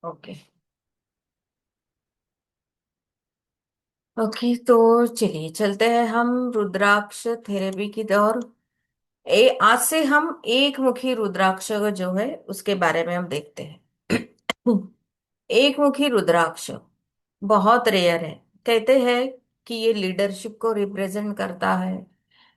Okay. Okay, तो चलिए चलते हैं हम रुद्राक्ष थेरेपी की ओर। आज से हम एक मुखी रुद्राक्ष का जो है उसके बारे में हम देखते हैं। एक मुखी रुद्राक्ष बहुत रेयर है। कहते हैं कि ये लीडरशिप को रिप्रेजेंट करता है।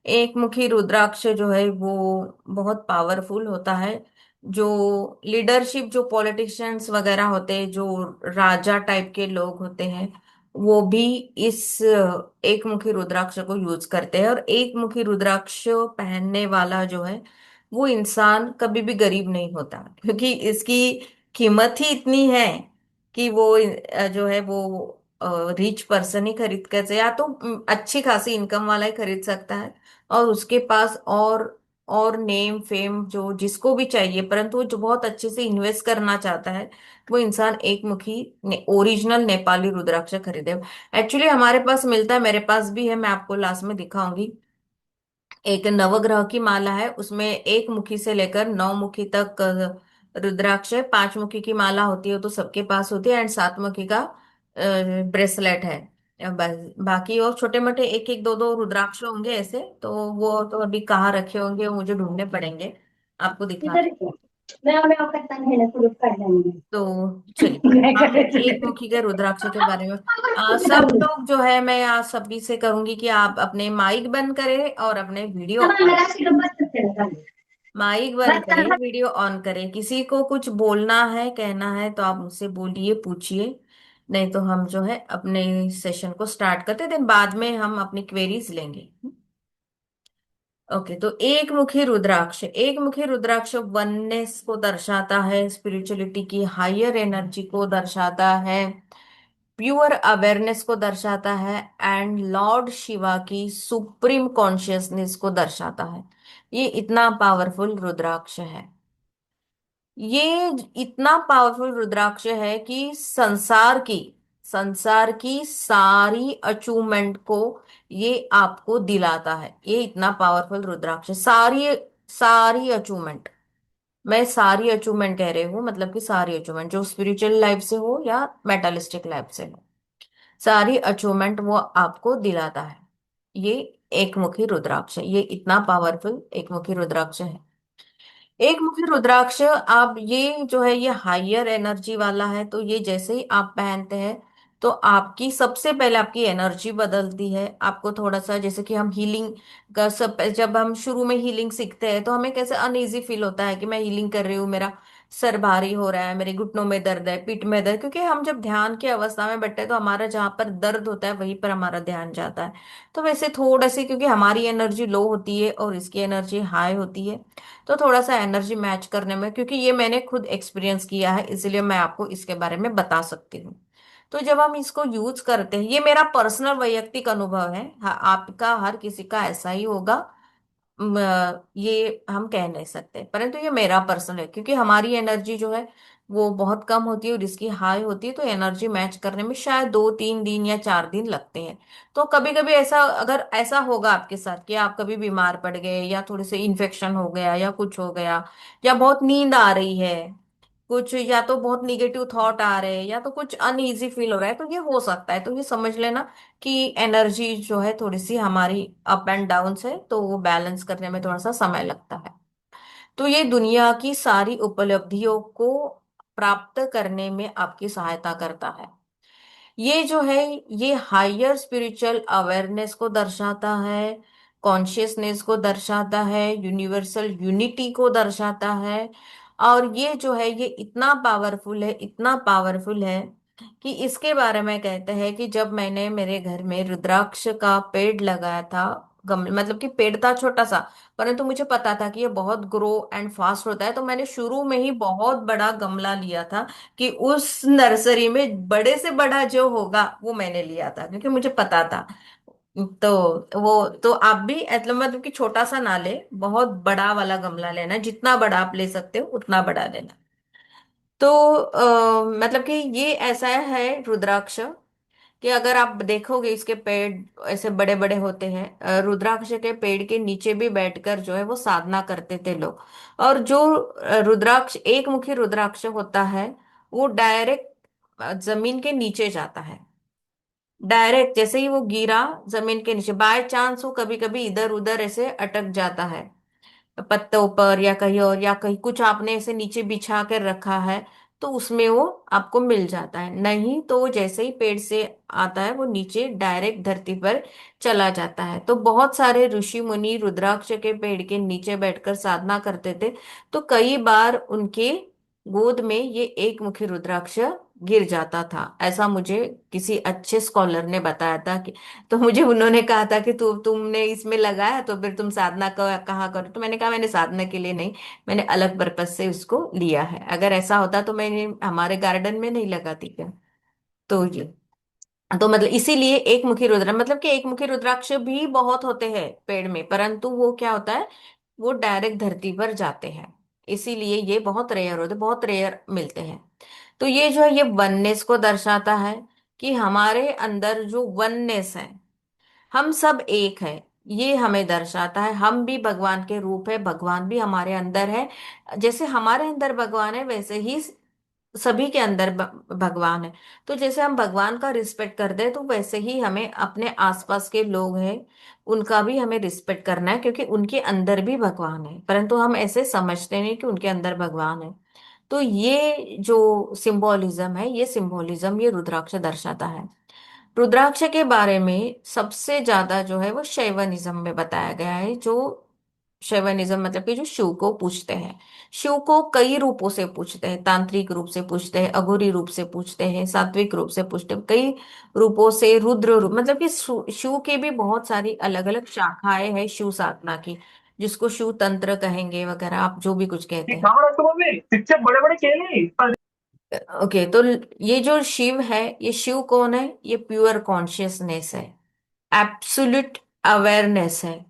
एक मुखी रुद्राक्ष जो है वो बहुत पावरफुल होता है। जो लीडरशिप, जो पॉलिटिशियंस वगैरह होते हैं, जो राजा टाइप के लोग होते हैं, वो भी इस एक मुखी रुद्राक्ष को यूज करते हैं। और एक मुखी रुद्राक्ष पहनने वाला जो है वो इंसान कभी भी गरीब नहीं होता, क्योंकि इसकी कीमत ही इतनी है कि वो जो है वो रिच पर्सन ही खरीद कर, या तो अच्छी खासी इनकम वाला ही खरीद सकता है। और उसके पास और नेम फेम जो जिसको भी चाहिए, परंतु वो जो बहुत अच्छे से इन्वेस्ट करना चाहता है, वो इंसान एक मुखी ओरिजिनल नेपाली रुद्राक्ष खरीदे। एक्चुअली हमारे पास मिलता है, मेरे पास भी है, मैं आपको लास्ट में दिखाऊंगी। एक नवग्रह की माला है, उसमें एक मुखी से लेकर नौ मुखी तक रुद्राक्ष है। पांच मुखी की माला होती है तो सबके पास होती है, एंड सात मुखी का ब्रेसलेट है। बाकी और छोटे मोटे एक एक दो दो रुद्राक्ष होंगे ऐसे, तो वो तो अभी कहाँ रखे होंगे वो मुझे ढूंढने पड़ेंगे, आपको दिखा। मैं आपका इतना मेहनत पूरा कर देंगे। तो चलिए मैं हम कर एक देंगे। मुखी के रुद्राक्ष के बारे में सब लोग जो है, मैं आज सभी से करूंगी कि आप अपने माइक बंद करें और अपने वीडियो ऑन। माइक बंद करें, वीडियो ऑन करें। किसी को कुछ बोलना है, कहना है तो आप मुझसे बोलिए, पूछिए। नहीं तो हम जो है अपने सेशन को स्टार्ट करते, देन बाद में हम अपनी क्वेरीज लेंगे। ओके, तो एक मुखी रुद्राक्ष, एक मुखी रुद्राक्ष वननेस को दर्शाता है, स्पिरिचुअलिटी की हायर एनर्जी को दर्शाता है, प्योर अवेयरनेस को दर्शाता है, एंड लॉर्ड शिवा की सुप्रीम कॉन्शियसनेस को दर्शाता है। ये इतना पावरफुल रुद्राक्ष है। ये इतना पावरफुल रुद्राक्ष है कि संसार की सारी अचीवमेंट को ये आपको दिलाता है। ये इतना पावरफुल रुद्राक्ष है। सारी सारी अचीवमेंट, मैं सारी अचीवमेंट कह रही हूँ, मतलब कि सारी अचीवमेंट जो स्पिरिचुअल लाइफ से हो या मेटालिस्टिक लाइफ से हो, सारी अचीवमेंट वो आपको दिलाता है। ये एक मुखी रुद्राक्ष है, ये इतना पावरफुल एक मुखी रुद्राक्ष है। एक मुखी रुद्राक्ष, आप ये जो है ये हायर एनर्जी वाला है, तो ये जैसे ही आप पहनते हैं तो आपकी सबसे पहले आपकी एनर्जी बदलती है। आपको थोड़ा सा, जैसे कि हम हीलिंग का सब, जब हम शुरू में हीलिंग सीखते हैं तो हमें कैसे अनईजी फील होता है कि मैं हीलिंग कर रही हूँ, मेरा सर भारी हो रहा है, मेरे घुटनों में दर्द है, पीठ में दर्द, क्योंकि हम जब ध्यान की अवस्था में बैठते हैं तो हमारा जहाँ पर दर्द होता है वहीं पर हमारा ध्यान जाता है। तो वैसे थोड़ा सी, क्योंकि हमारी एनर्जी लो होती है और इसकी एनर्जी हाई होती है, तो थोड़ा सा एनर्जी मैच करने में, क्योंकि ये मैंने खुद एक्सपीरियंस किया है इसलिए मैं आपको इसके बारे में बता सकती हूँ। तो जब हम इसको यूज करते हैं, ये मेरा पर्सनल वैयक्तिक अनुभव है, आपका हर किसी का ऐसा ही होगा। ये हम कह नहीं सकते, परंतु ये मेरा पर्सनल है, क्योंकि हमारी एनर्जी जो है वो बहुत कम होती है और इसकी हाई होती है, तो एनर्जी मैच करने में शायद 2-3 दिन या 4 दिन लगते हैं। तो कभी कभी ऐसा, अगर ऐसा होगा आपके साथ कि आप कभी बीमार पड़ गए, या थोड़े से इन्फेक्शन हो गया, या कुछ हो गया, या बहुत नींद आ रही है, कुछ, या तो बहुत निगेटिव थॉट आ रहे हैं, या तो कुछ अनईजी फील हो रहा है, तो ये हो सकता है। तो ये समझ लेना कि एनर्जी जो है थोड़ी सी हमारी अप एंड डाउन है, तो वो बैलेंस करने में थोड़ा सा समय लगता है। तो ये दुनिया की सारी उपलब्धियों को प्राप्त करने में आपकी सहायता करता है। ये जो है ये हायर स्पिरिचुअल अवेयरनेस को दर्शाता है, कॉन्शियसनेस को दर्शाता है, यूनिवर्सल यूनिटी को दर्शाता है। और ये जो है ये इतना पावरफुल है, इतना पावरफुल है कि इसके बारे में कहते हैं कि जब मैंने मेरे घर में रुद्राक्ष का पेड़ लगाया था, गमले, मतलब कि पेड़ था छोटा सा, परंतु मुझे पता था कि ये बहुत ग्रो एंड फास्ट होता है, तो मैंने शुरू में ही बहुत बड़ा गमला लिया था कि उस नर्सरी में बड़े से बड़ा जो होगा वो मैंने लिया था, क्योंकि मुझे पता था। तो वो तो आप भी मतलब कि छोटा सा ना ले, बहुत बड़ा वाला गमला लेना, जितना बड़ा आप ले सकते हो उतना बड़ा लेना। तो मतलब कि ये ऐसा है रुद्राक्ष कि अगर आप देखोगे इसके पेड़ ऐसे बड़े बड़े होते हैं, रुद्राक्ष के पेड़ के नीचे भी बैठकर जो है वो साधना करते थे लोग। और जो रुद्राक्ष, एक मुखी रुद्राक्ष होता है, वो डायरेक्ट जमीन के नीचे जाता है। डायरेक्ट जैसे ही वो गिरा जमीन के नीचे, बाय चांस वो कभी कभी इधर उधर ऐसे अटक जाता है, पत्तों पर या कहीं और, या कहीं कुछ आपने ऐसे नीचे बिछा कर रखा है तो उसमें वो आपको मिल जाता है। नहीं तो वो जैसे ही पेड़ से आता है वो नीचे डायरेक्ट धरती पर चला जाता है। तो बहुत सारे ऋषि मुनि रुद्राक्ष के पेड़ के नीचे बैठकर साधना करते थे, तो कई बार उनके गोद में ये एक मुखी रुद्राक्ष गिर जाता था, ऐसा मुझे किसी अच्छे स्कॉलर ने बताया था कि। तो मुझे उन्होंने कहा था कि तुमने इसमें लगाया तो फिर तुम साधना कहाँ करो, तो मैंने कहा मैंने साधना के लिए नहीं, मैंने अलग पर्पज से उसको लिया है। अगर ऐसा होता तो मैंने हमारे गार्डन में नहीं लगाती क्या। तो ये, तो मतलब इसीलिए एक मुखी रुद्र, मतलब कि एक मुखी रुद्राक्ष भी बहुत होते हैं पेड़ में, परंतु वो क्या होता है, वो डायरेक्ट धरती पर जाते हैं, इसीलिए ये बहुत रेयर होते, बहुत रेयर मिलते हैं। तो ये जो है ये वननेस को दर्शाता है, कि हमारे अंदर जो वननेस है, हम सब एक है, ये हमें दर्शाता है। हम भी भगवान के रूप है, भगवान भी हमारे अंदर है। जैसे हमारे अंदर भगवान है वैसे ही सभी के अंदर भगवान है। तो जैसे हम भगवान का रिस्पेक्ट करते हैं, तो वैसे ही हमें अपने आसपास के लोग हैं उनका भी हमें रिस्पेक्ट करना है, क्योंकि उनके अंदर भी भगवान है, परंतु हम ऐसे समझते नहीं कि उनके अंदर भगवान है। तो ये जो सिंबोलिज्म है, ये सिंबोलिज्म ये रुद्राक्ष दर्शाता है। रुद्राक्ष के बारे में सबसे ज्यादा जो है वो शैवनिज्म में बताया गया है। जो शैवनिज्म मतलब कि जो शिव को पूजते हैं, शिव को कई रूपों से पूजते हैं, तांत्रिक रूप से पूजते हैं, अघोरी रूप से पूजते हैं, सात्विक रूप से पूजते हैं, कई रूपों से, रुद्र रूप, मतलब कि शिव के भी बहुत सारी अलग अलग शाखाएं हैं शिव साधना की, जिसको शिव तंत्र कहेंगे वगैरह, आप जो भी कुछ कहते हैं। पिक्चर बड़े बड़े खेले। ओके, तो ये जो शिव है, ये शिव कौन है, ये प्योर कॉन्शियसनेस है, एब्सोल्यूट अवेयरनेस है,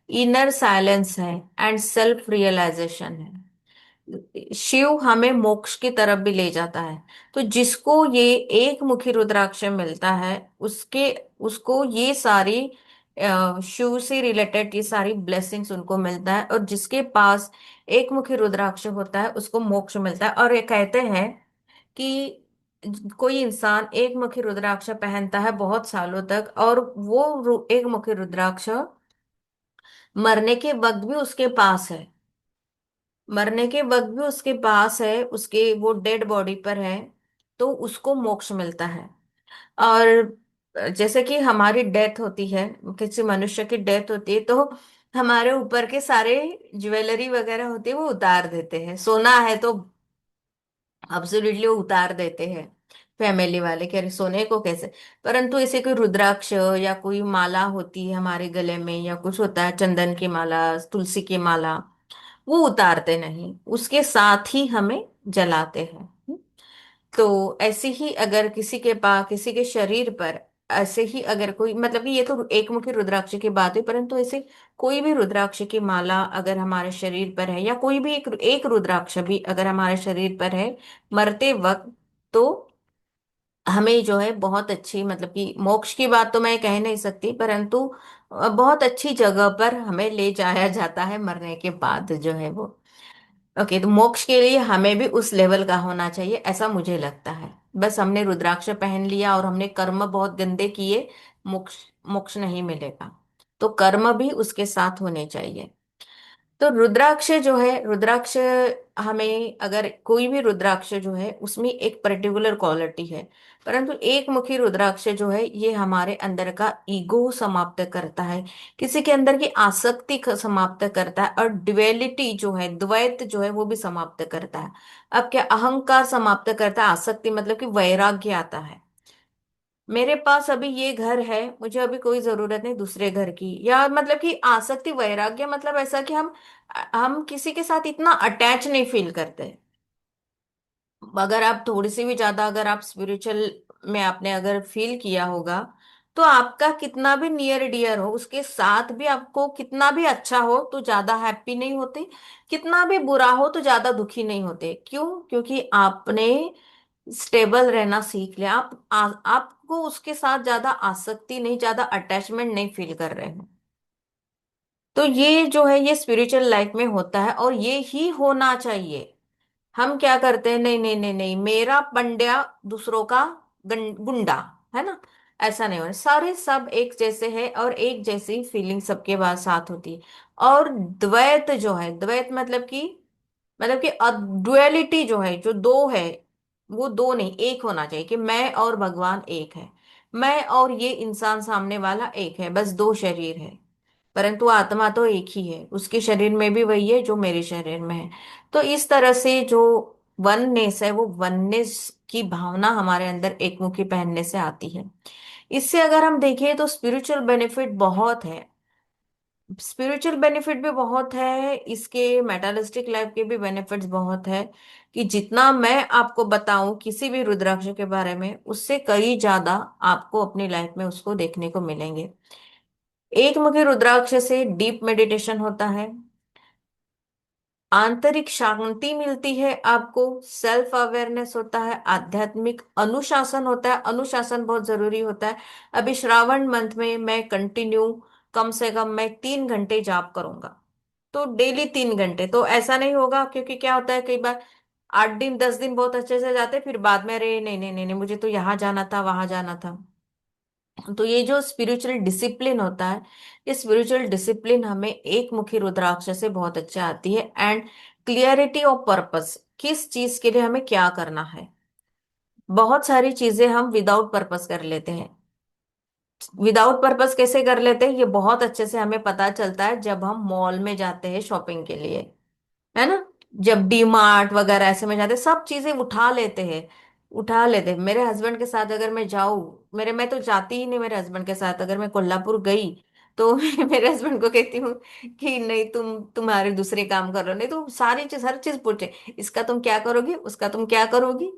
इनर साइलेंस है, एंड सेल्फ रियलाइजेशन है। शिव हमें मोक्ष की तरफ भी ले जाता है। तो जिसको ये एक मुखी रुद्राक्ष मिलता है, उसके उसको ये सारी शिव से रिलेटेड ये सारी ब्लेसिंग्स उनको मिलता है, और जिसके पास एक मुखी रुद्राक्ष होता है उसको मोक्ष मिलता है। और ये कहते हैं कि कोई इंसान एक मुखी रुद्राक्ष पहनता है बहुत सालों तक, और वो एक मुखी रुद्राक्ष मरने के वक्त भी उसके पास है, मरने के वक्त भी उसके पास है, उसके वो डेड बॉडी पर है, तो उसको मोक्ष मिलता है। और जैसे कि हमारी डेथ होती है, किसी मनुष्य की डेथ होती है, तो हमारे ऊपर के सारे ज्वेलरी वगैरह होती है वो उतार देते हैं, सोना है तो अब्सोल्युटली वो उतार देते हैं फैमिली वाले, कि अरे सोने को कैसे। परंतु ऐसे कोई रुद्राक्ष या कोई माला होती है हमारे गले में, या कुछ होता है चंदन की माला, तुलसी की माला, वो उतारते नहीं, उसके साथ ही हमें जलाते हैं। तो ऐसे ही अगर किसी के पास, किसी के शरीर पर ऐसे ही अगर कोई, मतलब कि ये तो एक मुखी रुद्राक्ष की बात है, परंतु ऐसे कोई भी रुद्राक्ष की माला अगर हमारे शरीर पर है, या कोई भी एक रुद्राक्ष भी अगर हमारे शरीर पर है मरते वक्त, तो हमें जो है बहुत अच्छी, मतलब कि मोक्ष की बात तो मैं कह नहीं सकती, परंतु बहुत अच्छी जगह पर हमें ले जाया जाता है मरने के बाद जो है वो। ओके, तो मोक्ष के लिए हमें भी उस लेवल का होना चाहिए, ऐसा मुझे लगता है। बस हमने रुद्राक्ष पहन लिया और हमने कर्म बहुत गंदे किए, मोक्ष मोक्ष नहीं मिलेगा। तो कर्म भी उसके साथ होने चाहिए। तो रुद्राक्ष जो है, रुद्राक्ष हमें, अगर कोई भी रुद्राक्ष जो है उसमें एक पर्टिकुलर क्वालिटी है, परंतु एक मुखी रुद्राक्ष जो है ये हमारे अंदर का ईगो समाप्त करता है, किसी के अंदर की आसक्ति समाप्त करता है, और ड्युअलिटी जो है, द्वैत जो है वो भी समाप्त करता है। अब क्या, अहंकार समाप्त करता है, आसक्ति मतलब कि वैराग्य आता है। मेरे पास अभी ये घर है, मुझे अभी कोई जरूरत नहीं दूसरे घर की, या मतलब कि आसक्ति वैराग्य मतलब ऐसा कि हम किसी के साथ इतना अटैच नहीं फील करते। अगर आप थोड़ी सी भी ज्यादा, अगर आप स्पिरिचुअल में आपने अगर फील किया होगा, तो आपका कितना भी नियर डियर हो उसके साथ भी, आपको कितना भी अच्छा हो तो ज्यादा हैप्पी नहीं होते, कितना भी बुरा हो तो ज्यादा दुखी नहीं होते। क्यों? क्योंकि आपने स्टेबल रहना सीख लिया, आपको उसके साथ ज्यादा आसक्ति नहीं, ज्यादा अटैचमेंट नहीं फील कर रहे हो। तो ये जो है ये स्पिरिचुअल लाइफ में होता है, और ये ही होना चाहिए। हम क्या करते हैं, नहीं नहीं नहीं नहीं, मेरा पंड्या दूसरों का गुंडा, है ना। ऐसा नहीं होना, सारे सब एक जैसे हैं और एक जैसी फीलिंग सबके पास साथ होती है। और द्वैत जो है, द्वैत मतलब कि डुअलिटी जो है, जो दो है, वो दो नहीं, एक होना चाहिए कि मैं और भगवान एक है, मैं और ये इंसान सामने वाला एक है, बस दो शरीर है। परंतु आत्मा तो एक ही है, उसके शरीर में भी वही है जो मेरे शरीर में है। तो इस तरह से जो वननेस है, वो वननेस की भावना हमारे अंदर एकमुखी पहनने से आती है। इससे अगर हम देखें तो स्पिरिचुअल बेनिफिट बहुत है, स्पिरिचुअल बेनिफिट भी बहुत है, इसके मेटालिस्टिक लाइफ के भी बेनिफिट्स बहुत है। कि जितना मैं आपको बताऊं किसी भी रुद्राक्ष के बारे में, उससे कई ज्यादा आपको अपनी लाइफ में उसको देखने को मिलेंगे। एक मुखी रुद्राक्ष से डीप मेडिटेशन होता है, आंतरिक शांति मिलती है आपको, सेल्फ अवेयरनेस होता है, आध्यात्मिक अनुशासन होता है, अनुशासन बहुत जरूरी होता है। अभी श्रावण मंथ में मैं कंटिन्यू, कम से कम मैं 3 घंटे जाप करूंगा। तो डेली 3 घंटे तो ऐसा नहीं होगा, क्योंकि क्या होता है कई बार 8 दिन 10 दिन बहुत अच्छे से जाते, फिर बाद में अरे नहीं नहीं नहीं नहीं, मुझे तो यहाँ जाना था, वहां जाना था। तो ये जो स्पिरिचुअल डिसिप्लिन होता है, ये स्पिरिचुअल डिसिप्लिन हमें एक मुखी रुद्राक्ष से बहुत अच्छा आती है। एंड क्लियरिटी ऑफ पर्पस, किस चीज के लिए हमें क्या करना है। बहुत सारी चीजें हम विदाउट पर्पस कर लेते हैं। विदाउट पर्पस कैसे कर लेते हैं, ये बहुत अच्छे से हमें पता चलता है जब हम मॉल में जाते हैं शॉपिंग के लिए, है ना। जब डी मार्ट वगैरह ऐसे में जाते, सब चीजें उठा लेते हैं, उठा लेते हैं। मेरे हस्बैंड के साथ अगर मैं जाऊं, मैं तो जाती ही नहीं मेरे हस्बैंड के साथ, अगर मैं कोल्हापुर गई तो मैं मेरे हस्बैंड को कहती हूँ कि नहीं, तुम्हारे दूसरे काम कर रहे हो, नहीं तो सारी चीज, हर चीज पूछे, इसका तुम क्या करोगी, उसका तुम क्या करोगी।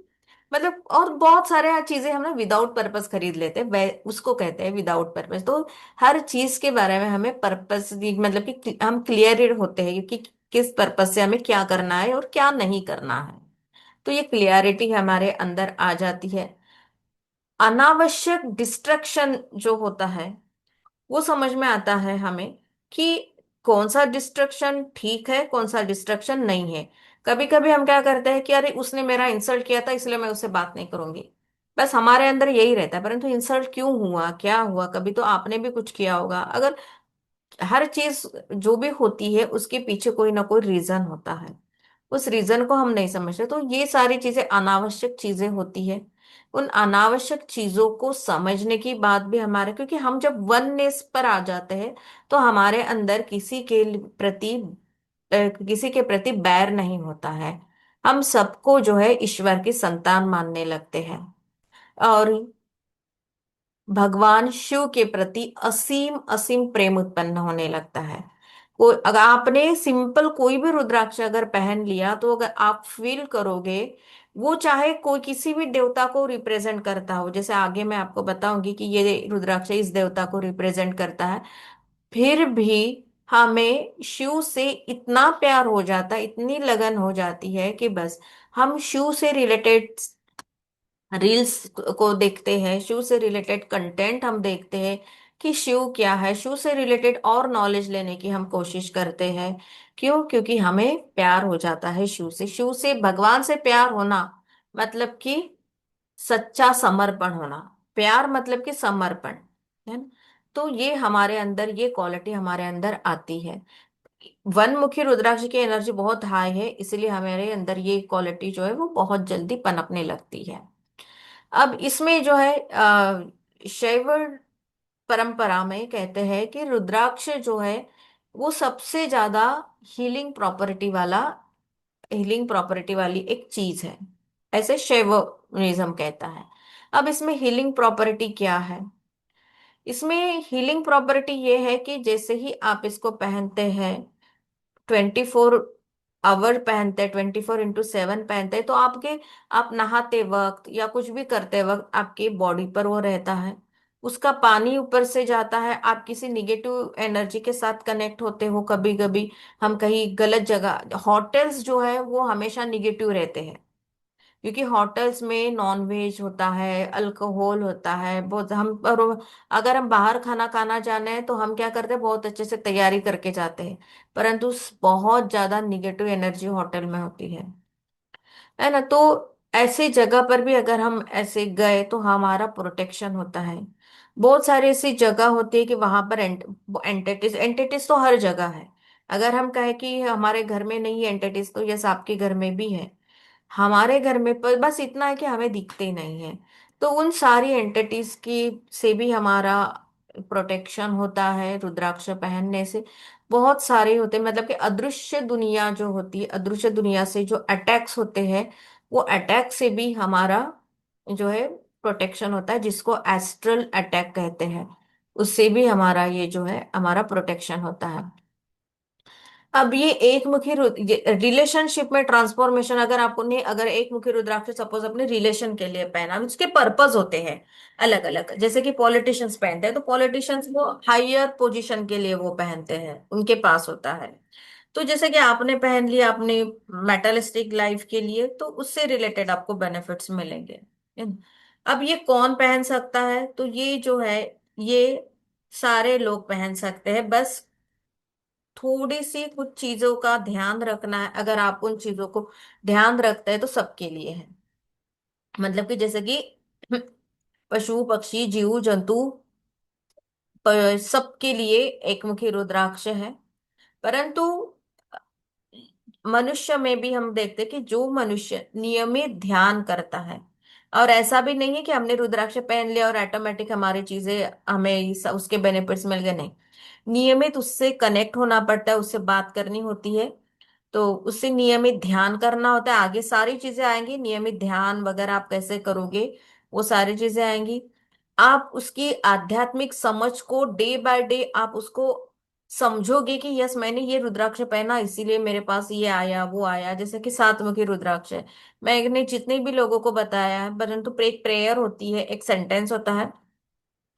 मतलब और बहुत सारे चीजें हम ना विदाउट पर्पस खरीद लेते हैं, उसको कहते हैं विदाउट पर्पस। तो हर चीज के बारे में हमें पर्पस, मतलब कि हम क्लियर होते हैं कि किस पर्पस से हमें क्या करना है और क्या नहीं करना है। तो ये क्लियरिटी हमारे अंदर आ जाती है। अनावश्यक डिस्ट्रक्शन जो होता है, वो समझ में आता है हमें कि कौन सा डिस्ट्रक्शन ठीक है, कौन सा डिस्ट्रक्शन नहीं है। कभी कभी हम क्या करते हैं कि अरे उसने मेरा इंसल्ट किया था इसलिए मैं उससे बात नहीं करूंगी, बस हमारे अंदर यही रहता है। परंतु इंसल्ट क्यों हुआ, क्या हुआ, कभी तो आपने भी कुछ किया होगा। अगर हर चीज जो भी होती है उसके पीछे कोई ना कोई रीजन होता है, उस रीजन को हम नहीं समझते, तो ये सारी चीजें अनावश्यक चीजें होती है। उन अनावश्यक चीजों को समझने की बात भी हमारे, क्योंकि हम जब वननेस पर आ जाते हैं तो हमारे अंदर किसी के प्रति बैर नहीं होता है। हम सबको जो है ईश्वर की संतान मानने लगते हैं। और भगवान शिव के प्रति असीम असीम प्रेम उत्पन्न होने लगता है। कोई अगर आपने सिंपल कोई भी रुद्राक्ष अगर पहन लिया, तो अगर आप फील करोगे, वो चाहे कोई किसी भी देवता को रिप्रेजेंट करता हो, जैसे आगे मैं आपको बताऊंगी कि ये रुद्राक्ष इस देवता को रिप्रेजेंट करता है, फिर भी हमें शिव से इतना प्यार हो जाता है, इतनी लगन हो जाती है कि बस हम शिव से रिलेटेड रील्स को देखते हैं, शिव से रिलेटेड कंटेंट हम देखते हैं कि शिव क्या है, शिव से रिलेटेड और नॉलेज लेने की हम कोशिश करते हैं। क्यों? क्योंकि हमें प्यार हो जाता है शिव से। शिव से, भगवान से प्यार होना मतलब कि सच्चा समर्पण होना। प्यार मतलब कि समर्पण, है ना। तो ये हमारे अंदर, ये क्वालिटी हमारे अंदर आती है। वन मुखी रुद्राक्ष की एनर्जी बहुत हाई है, इसलिए हमारे अंदर ये क्वालिटी जो है वो बहुत जल्दी पनपने लगती है। अब इसमें जो है शैव परंपरा में कहते हैं कि रुद्राक्ष जो है वो सबसे ज्यादा हीलिंग प्रॉपर्टी वाला हीलिंग प्रॉपर्टी वाली एक चीज है, ऐसे शैवनिज्म कहता है। अब इसमें हीलिंग प्रॉपर्टी क्या है? इसमें हीलिंग प्रॉपर्टी ये है कि जैसे ही आप इसको पहनते हैं, 24 आवर पहनते हैं, 24x7 पहनते हैं, तो आप नहाते वक्त या कुछ भी करते वक्त आपके बॉडी पर वो रहता है, उसका पानी ऊपर से जाता है। आप किसी निगेटिव एनर्जी के साथ कनेक्ट होते हो, कभी कभी हम कहीं गलत जगह, होटल्स जो है वो हमेशा निगेटिव रहते हैं, क्योंकि होटल्स में नॉन वेज होता है, अल्कोहल होता है बहुत। हम और अगर हम बाहर खाना खाना जाना है तो हम क्या करते हैं, बहुत अच्छे से तैयारी करके जाते हैं, परंतु बहुत ज्यादा निगेटिव एनर्जी होटल में होती है। है ना। तो ऐसे जगह पर भी अगर हम ऐसे गए तो हमारा प्रोटेक्शन होता है। बहुत सारी ऐसी जगह होती है कि वहां पर एंटिटीज एंटिटीज तो हर जगह है। अगर हम कहें कि हमारे घर में नहीं है एंटिटीज, तो यस आपके घर में भी है। हमारे घर में पर बस इतना है कि हमें दिखते नहीं है। तो उन सारी एंटिटीज की से भी हमारा प्रोटेक्शन होता है रुद्राक्ष पहनने से। बहुत सारे होते हैं, मतलब कि अदृश्य दुनिया जो होती है, अदृश्य दुनिया से जो अटैक्स होते हैं, वो अटैक से भी हमारा जो है प्रोटेक्शन होता है, जिसको एस्ट्रल अटैक कहते हैं। उससे भी हमारा ये जो है हमारा प्रोटेक्शन होता है। अब ये एक मुखी रिलेशनशिप में ट्रांसफॉर्मेशन, अगर आपको ने अगर एक मुखी रुद्राक्ष सपोज अपने रिलेशन के लिए पहना, उसके पर्पस होते हैं अलग अलग। जैसे कि पॉलिटिशियंस पहनते हैं, तो पॉलिटिशियंस वो हायर पोजीशन के लिए वो पहनते हैं, उनके पास होता है। तो जैसे कि आपने पहन लिया अपनी मेटलिस्टिक लाइफ के लिए, तो उससे रिलेटेड आपको बेनिफिट्स मिलेंगे। अब ये कौन पहन सकता है? तो ये जो है, ये सारे लोग पहन सकते हैं। बस थोड़ी सी कुछ चीजों का ध्यान रखना है। अगर आप उन चीजों को ध्यान रखते हैं तो सबके लिए है। मतलब कि जैसे कि पशु पक्षी जीव जंतु, सबके लिए एक मुखी रुद्राक्ष है। परंतु मनुष्य में भी हम देखते हैं कि जो मनुष्य नियमित ध्यान करता है, और ऐसा भी नहीं है कि हमने रुद्राक्ष पहन लिया और ऑटोमेटिक हमारी चीजें, हमें उसके बेनिफिट्स मिल गए, नहीं। नियमित उससे कनेक्ट होना पड़ता है, उससे बात करनी होती है। तो उससे नियमित ध्यान करना होता है, आगे सारी चीजें आएंगी। नियमित ध्यान वगैरह आप कैसे करोगे, वो सारी चीजें आएंगी। आप उसकी आध्यात्मिक समझ को डे बाय डे आप उसको समझोगे कि यस मैंने ये रुद्राक्ष पहना इसीलिए मेरे पास ये आया वो आया। जैसे कि सातमुखी रुद्राक्ष है, मैंने जितने भी लोगों को बताया है, परंतु एक प्रेयर होती है, एक सेंटेंस होता है,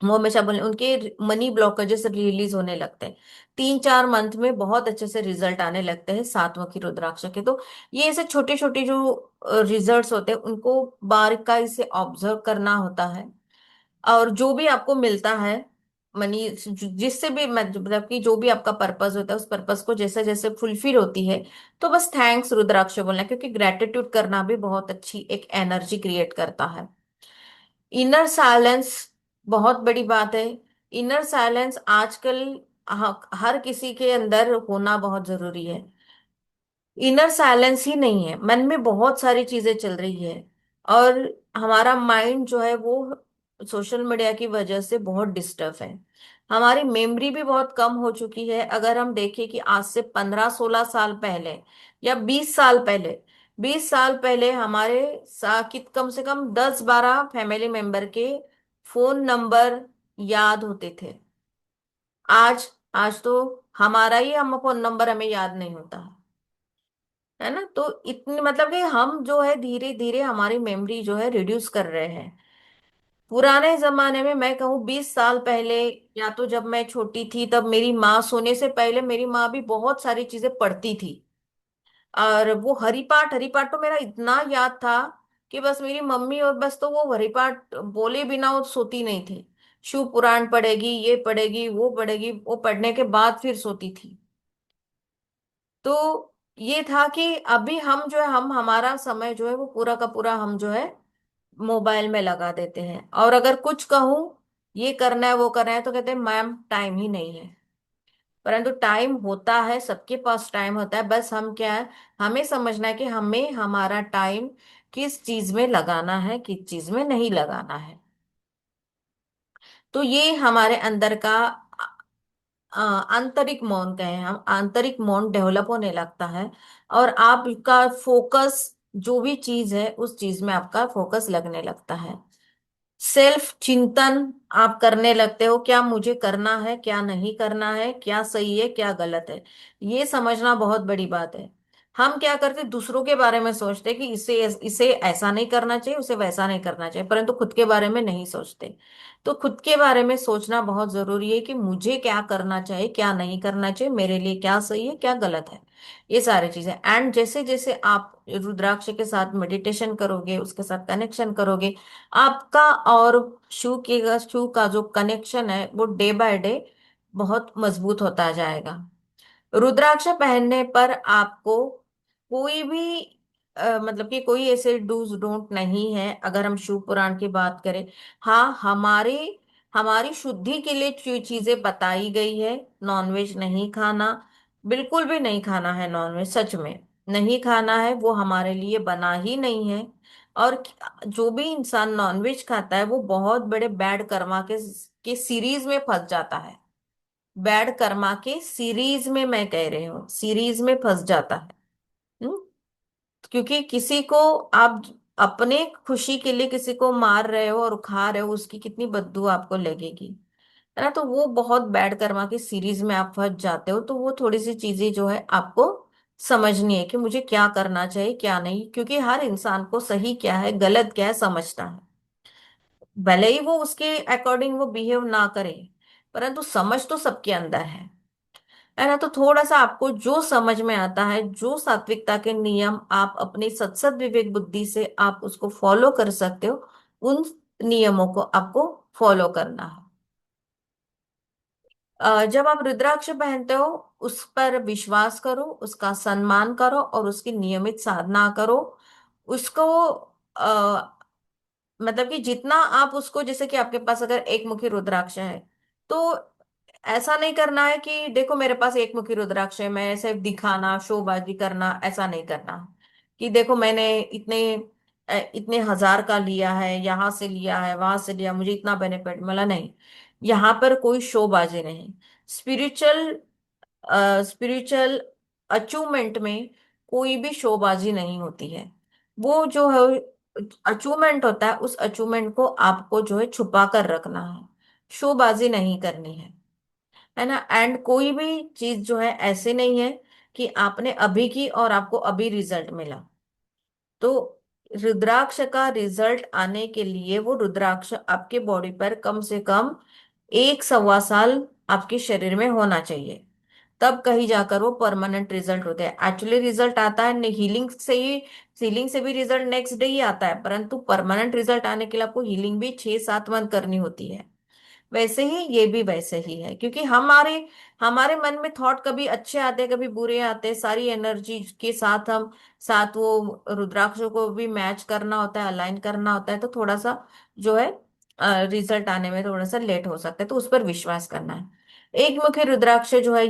वो हमेशा बोले उनके मनी ब्लॉकेजेस रिलीज होने लगते हैं। 3-4 मंथ में बहुत अच्छे से रिजल्ट आने लगते हैं सातमुखी रुद्राक्ष के। तो ये ऐसे छोटे छोटे जो रिजल्ट्स होते हैं, उनको बारीकाई से ऑब्जर्व करना होता है। और जो भी आपको मिलता है मनी, जिससे भी मतलब कि जो भी आपका पर्पस होता है, उस पर्पस को जैसे जैसे फुलफिल होती है, तो बस थैंक्स रुद्राक्ष बोलना, क्योंकि ग्रेटिट्यूड करना भी बहुत अच्छी एक एनर्जी क्रिएट करता है। इनर साइलेंस बहुत बड़ी बात है। इनर साइलेंस आजकल हर किसी के अंदर होना बहुत जरूरी है। इनर साइलेंस ही नहीं है, मन में बहुत सारी चीजें चल रही है, और हमारा माइंड जो है वो सोशल मीडिया की वजह से बहुत डिस्टर्ब है। हमारी मेमोरी भी बहुत कम हो चुकी है। अगर हम देखें कि आज से 15-16 साल पहले या 20 साल पहले, 20 साल पहले हमारे कम से कम 10-12 फैमिली मेंबर के फोन नंबर याद होते थे। आज आज तो हमारा ही हम फोन नंबर हमें याद नहीं होता है ना। तो इतनी मतलब कि हम जो है धीरे धीरे हमारी मेमोरी जो है रिड्यूस कर रहे हैं। पुराने जमाने में मैं कहूँ 20 साल पहले, या तो जब मैं छोटी थी तब मेरी माँ सोने से पहले, मेरी माँ भी बहुत सारी चीजें पढ़ती थी। और वो हरिपाठ हरिपाठ तो मेरा इतना याद था कि बस मेरी मम्मी और बस तो वो हरिपाठ बोले बिना वो सोती नहीं थी। शिव पुराण पढ़ेगी, ये पढ़ेगी वो पढ़ेगी, वो पढ़ने के बाद फिर सोती थी। तो ये था कि अभी हम जो है, हम हमारा समय जो है वो पूरा का पूरा हम जो है मोबाइल में लगा देते हैं। और अगर कुछ कहूँ ये करना है वो करना है, तो कहते हैं मैम टाइम ही नहीं है। परंतु टाइम होता है, सबके पास टाइम होता है। बस हम क्या है, हमें समझना है कि हमें हमारा टाइम किस चीज में लगाना है, किस चीज में नहीं लगाना है। तो ये हमारे अंदर का आंतरिक मौन कहें हम, आंतरिक मौन डेवलप होने लगता है। और आपका फोकस जो भी चीज है उस चीज में आपका फोकस लगने लगता है। सेल्फ चिंतन आप करने लगते हो, क्या मुझे करना है क्या नहीं करना है, क्या सही है क्या गलत है। ये समझना बहुत बड़ी बात है। हम क्या करते, दूसरों के बारे में सोचते हैं कि इसे इसे ऐसा नहीं करना चाहिए, उसे वैसा नहीं करना चाहिए, परंतु खुद के बारे में नहीं सोचते। तो खुद के बारे में सोचना बहुत जरूरी है कि मुझे क्या करना चाहिए क्या नहीं करना चाहिए, मेरे लिए क्या सही है क्या गलत है, ये सारी चीजें। एंड जैसे जैसे आप रुद्राक्ष के साथ मेडिटेशन करोगे, उसके साथ कनेक्शन करोगे, आपका और शू का जो कनेक्शन है वो डे बाय डे बहुत मजबूत होता जाएगा। रुद्राक्ष पहनने पर आपको कोई भी मतलब कि कोई ऐसे डूज डोंट नहीं है अगर हम शिव पुराण की बात करें। हाँ, हमारे हमारी शुद्धि के लिए जो चीजें बताई गई है, नॉनवेज नहीं खाना, बिल्कुल भी नहीं खाना है नॉनवेज, सच में नहीं खाना है, वो हमारे लिए बना ही नहीं है। और जो भी इंसान नॉनवेज खाता है वो बहुत बड़े बैड कर्मा के सीरीज में फंस जाता है। बैड कर्मा के सीरीज में, मैं कह रही हूँ सीरीज में फंस जाता है। हम्म? क्योंकि किसी को आप अपने खुशी के लिए किसी को मार रहे हो और खा रहे हो, उसकी कितनी बददुआ आपको लगेगी, है ना। तो वो बहुत बैड कर्मा की सीरीज में आप फंस जाते हो। तो वो थोड़ी सी चीजें जो है आपको समझनी है कि मुझे क्या करना चाहिए क्या नहीं, क्योंकि हर इंसान को सही क्या है गलत क्या है समझता है। भले ही वो उसके अकॉर्डिंग वो बिहेव ना करे, परंतु समझ तो सबके अंदर है ना। तो थोड़ा सा आपको जो समझ में आता है, जो सात्विकता के नियम आप अपनी सत्सद विवेक बुद्धि से आप उसको फॉलो कर सकते हो, उन नियमों को आपको फॉलो करना है। जब आप रुद्राक्ष पहनते हो, उस पर विश्वास करो, उसका सम्मान करो और उसकी नियमित साधना करो। उसको मतलब कि जितना आप उसको, जैसे कि आपके पास अगर एक मुखी रुद्राक्ष है, तो ऐसा नहीं करना है कि देखो मेरे पास एक मुखी रुद्राक्ष है, मैं सिर्फ दिखाना शोबाजी करना, ऐसा नहीं करना कि देखो मैंने इतने हजार का लिया है, यहाँ से लिया है वहां से लिया, मुझे इतना बेनिफिट मिला, नहीं। यहाँ पर कोई शोबाजी नहीं। स्पिरिचुअल स्पिरिचुअल अचीवमेंट में कोई भी शोबाजी नहीं होती है। वो जो है अचीवमेंट होता है, उस अचीवमेंट को आपको जो है छुपा कर रखना है, शोबाजी नहीं करनी है ना। एंड कोई भी चीज जो है ऐसे नहीं है कि आपने अभी की और आपको अभी रिजल्ट मिला। तो रुद्राक्ष का रिजल्ट आने के लिए वो रुद्राक्ष आपके बॉडी पर कम से कम 1 सवा साल आपके शरीर में होना चाहिए, तब कहीं जाकर वो परमानेंट रिजल्ट होते हैं। एक्चुअली रिजल्ट आता है हीलिंग से ही, हीलिंग से भी रिजल्ट नेक्स्ट डे ही आता है, परंतु परमानेंट रिजल्ट आने के लिए आपको हीलिंग भी 6 7 मंथ करनी होती है। वैसे ही ये भी वैसे ही है, क्योंकि हमारे हमारे मन में थॉट कभी अच्छे आते हैं कभी बुरे आते हैं, सारी एनर्जी के साथ हम साथ वो रुद्राक्ष को भी मैच करना होता है, अलाइन करना होता है, तो थोड़ा सा जो है रिजल्ट आने में थोड़ा सा लेट हो सकता है, तो उस पर विश्वास करना है। एक मुखी रुद्राक्ष जो है